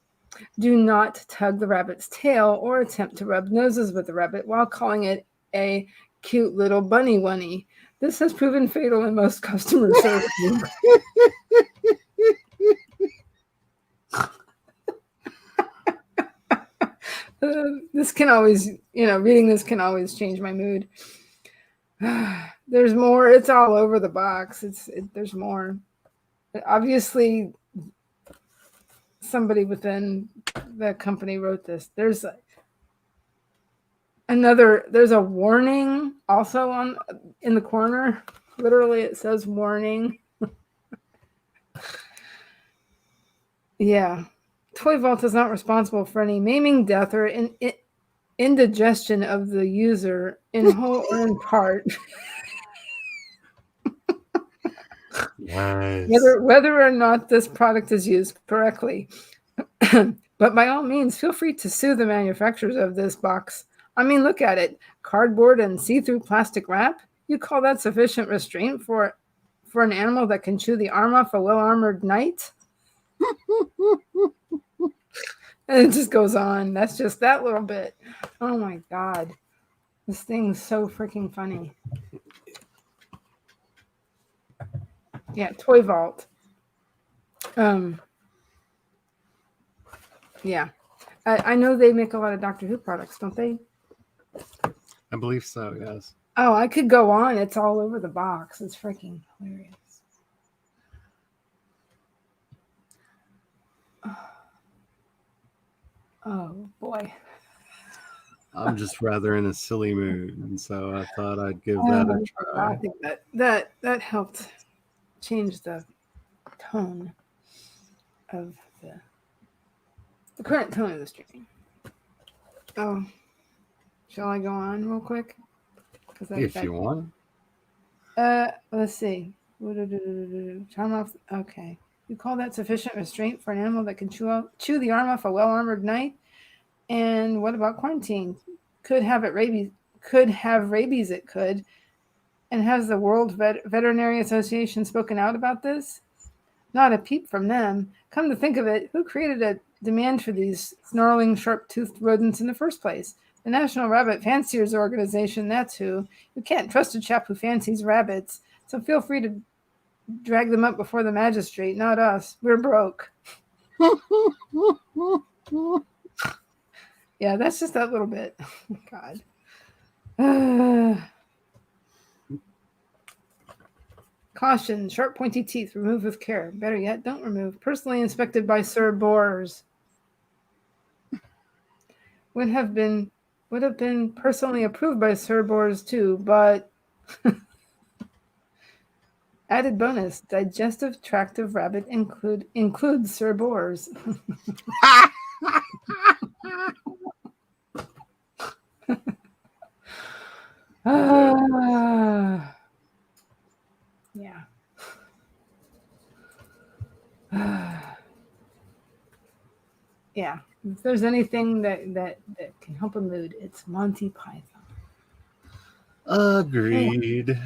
Do not tug the rabbit's tail or attempt to rub noses with the rabbit while calling it a cute little bunny wunny. This has proven fatal in most customer service. This can always, reading this can always change my mood. There's more. It's all over the box. There's more. Obviously, somebody within the company wrote this. There's a warning also in the corner. Literally, it says warning. Yeah. Toy Vault is not responsible for any maiming, death, or indigestion of the user in whole or in part. Nice. Whether or not this product is used correctly. But by all means, feel free to sue the manufacturers of this box. I mean, look at it. Cardboard and see-through plastic wrap? You call that sufficient restraint for an animal that can chew the arm off a well-armored knight? And it just goes on. That's just that little bit. Oh my God. This thing's so freaking funny. Yeah, Toy Vault. Yeah. I know they make a lot of Doctor Who products, don't they? I believe so, yes. Oh, I could go on. It's all over the box. It's freaking hilarious. Oh boy. I'm just rather in a silly mood, and so I thought I'd give that a try. I think that helped change the tone of the current tone of the stream. Oh, shall I go on real quick? If you want. Let's see. Charm off. Okay. You call that sufficient restraint for an animal that can chew the arm off a well-armored knight? And what about quarantine? Could have rabies. It could. And has the World Veterinary Association spoken out about this? Not a peep from them. Come to think of it, who created a demand for these snarling, sharp-toothed rodents in the first place? The National Rabbit Fanciers Organization, that's who. You can't trust a chap who fancies rabbits, so feel free to drag them up before the magistrate, not us. We're broke. Yeah, that's just that little bit. Oh, God. Caution, sharp pointy teeth, remove with care. Better yet, don't remove. Personally inspected by Sir Bors. Would have been personally approved by Sir Bors too, but added bonus, digestive tract of rabbit includes Sir Bors. Yeah. Yeah. If there's anything that can help a mood, it's Monty Python. Agreed. Oh,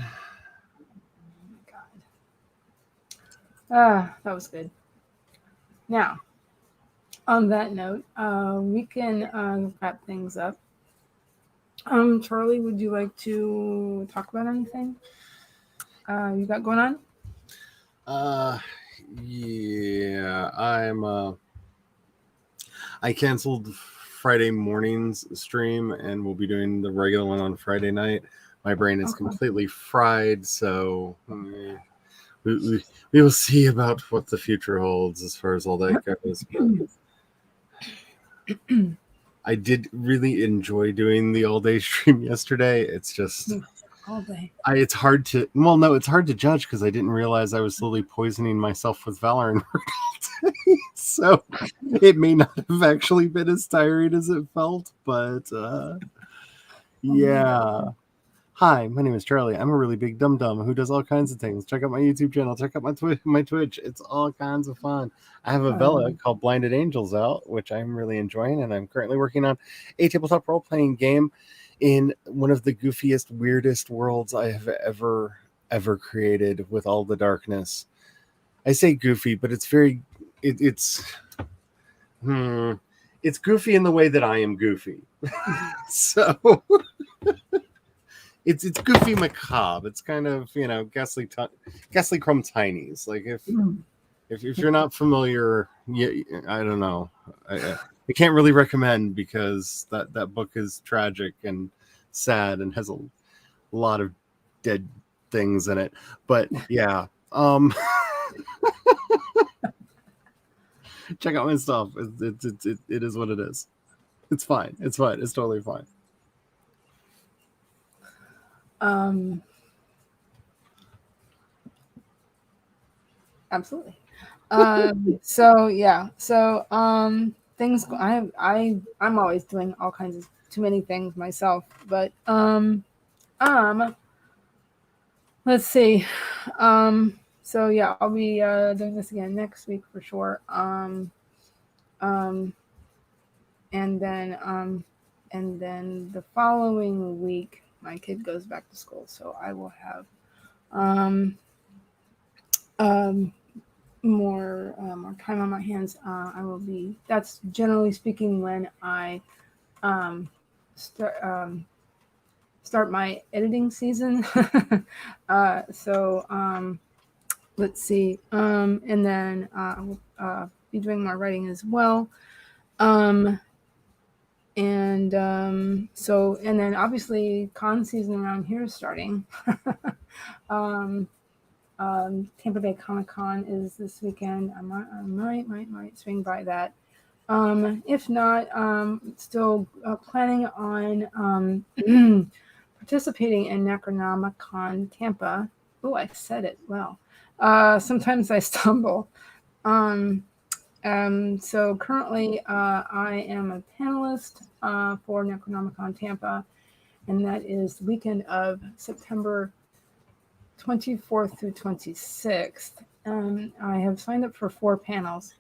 God. That was good. Now, on that note, we can wrap things up. Charlie, would you like to talk about anything you got going on? Yeah, I canceled Friday morning's stream and we'll be doing the regular one on Friday night. My brain is completely fried, so we will see about what the future holds as far as all that goes. I did really enjoy doing the all-day stream yesterday. It's just all day. It's hard to judge because I didn't realize I was slowly poisoning myself with Valorant all day. So it may not have actually been as tiring as it felt, but yeah. Hi, my name is Charlie. I'm a really big dum-dum who does all kinds of things. Check out my YouTube channel. Check out my Twitch. It's all kinds of fun. I have a Vela called Blinded Angels out, which I'm really enjoying, and I'm currently working on a tabletop role-playing game in one of the goofiest, weirdest worlds I have ever created with all the darkness. I say goofy, but it's very... It's goofy in the way that I am goofy. So... It's goofy macabre. It's kind of, ghastly crumb tinies. Like if you're not familiar, I don't know. I can't really recommend because that book is tragic and sad and has a lot of dead things in it. But yeah, check out my stuff. It is what it is. It's fine. It's fine. It's totally fine. Absolutely. So yeah, so things I'm always doing all kinds of too many things myself, but um let's see. So yeah, I'll be doing this again next week for sure. Um and then the following week my kid goes back to school, so I will have um um more time on my hands. I will be. That's generally speaking when I um, start start my editing season. So let's see, and then I will be doing more writing as well. Um, and then obviously con season around here is starting. um, Tampa Bay Comic Con is this weekend. I might swing by that. If not, still planning on participating in Necronomicon Tampa. Oh, I said it well. Sometimes I stumble. Um, so currently, I am a panelist for Necronomicon Tampa, and that is the weekend of September 24th through 26th. I have signed up for 4 panels.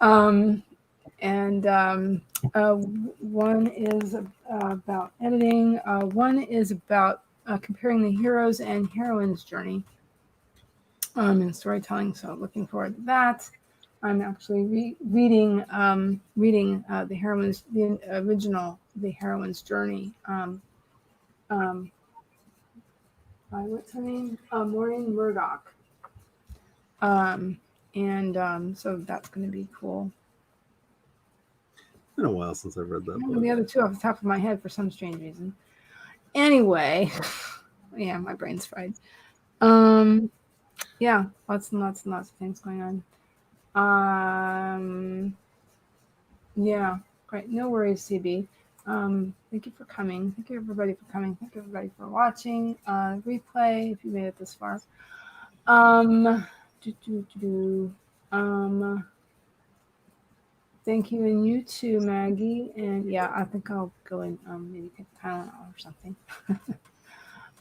Um, and one is about editing. One is about comparing the heroes and heroines' journey in storytelling. So looking forward to that. I'm actually reading the heroines, the original, the heroine's journey. Um, by what's her name? Maureen Murdoch. Um, and so that's going to be cool. It's been a while since I've read that book. The other two off the top of my head for some strange reason. Anyway, yeah, my brain's fried. Um, yeah, lots and lots and lots of things going on. Yeah, great. No worries, CB. Thank you for coming. Thank you everybody for coming. Thank you everybody for watching. Replay if you made it this far. Um, do, do, do, do. Thank you, and you too, Maggie. And yeah, I think I'll go and maybe take a Tylenol or something.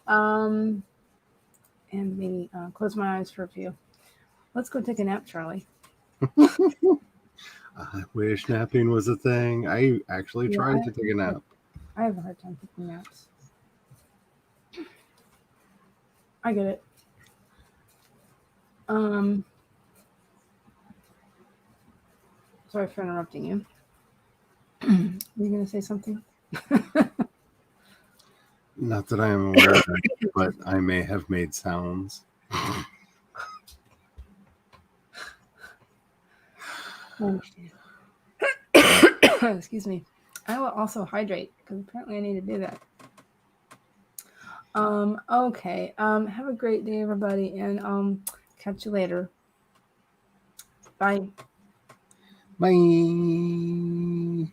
um, and maybe close my eyes for a few. Let's go take a nap, Charlie. I wish napping was a thing. I actually tried to take a nap. I have a hard time taking naps. I get it. Sorry for interrupting you. Were you going to say something? Not that I am aware of, but I may have made sounds. Excuse me. I will also hydrate because apparently I need to do that. Okay. Have a great day, everybody, and catch you later. Bye. Bye.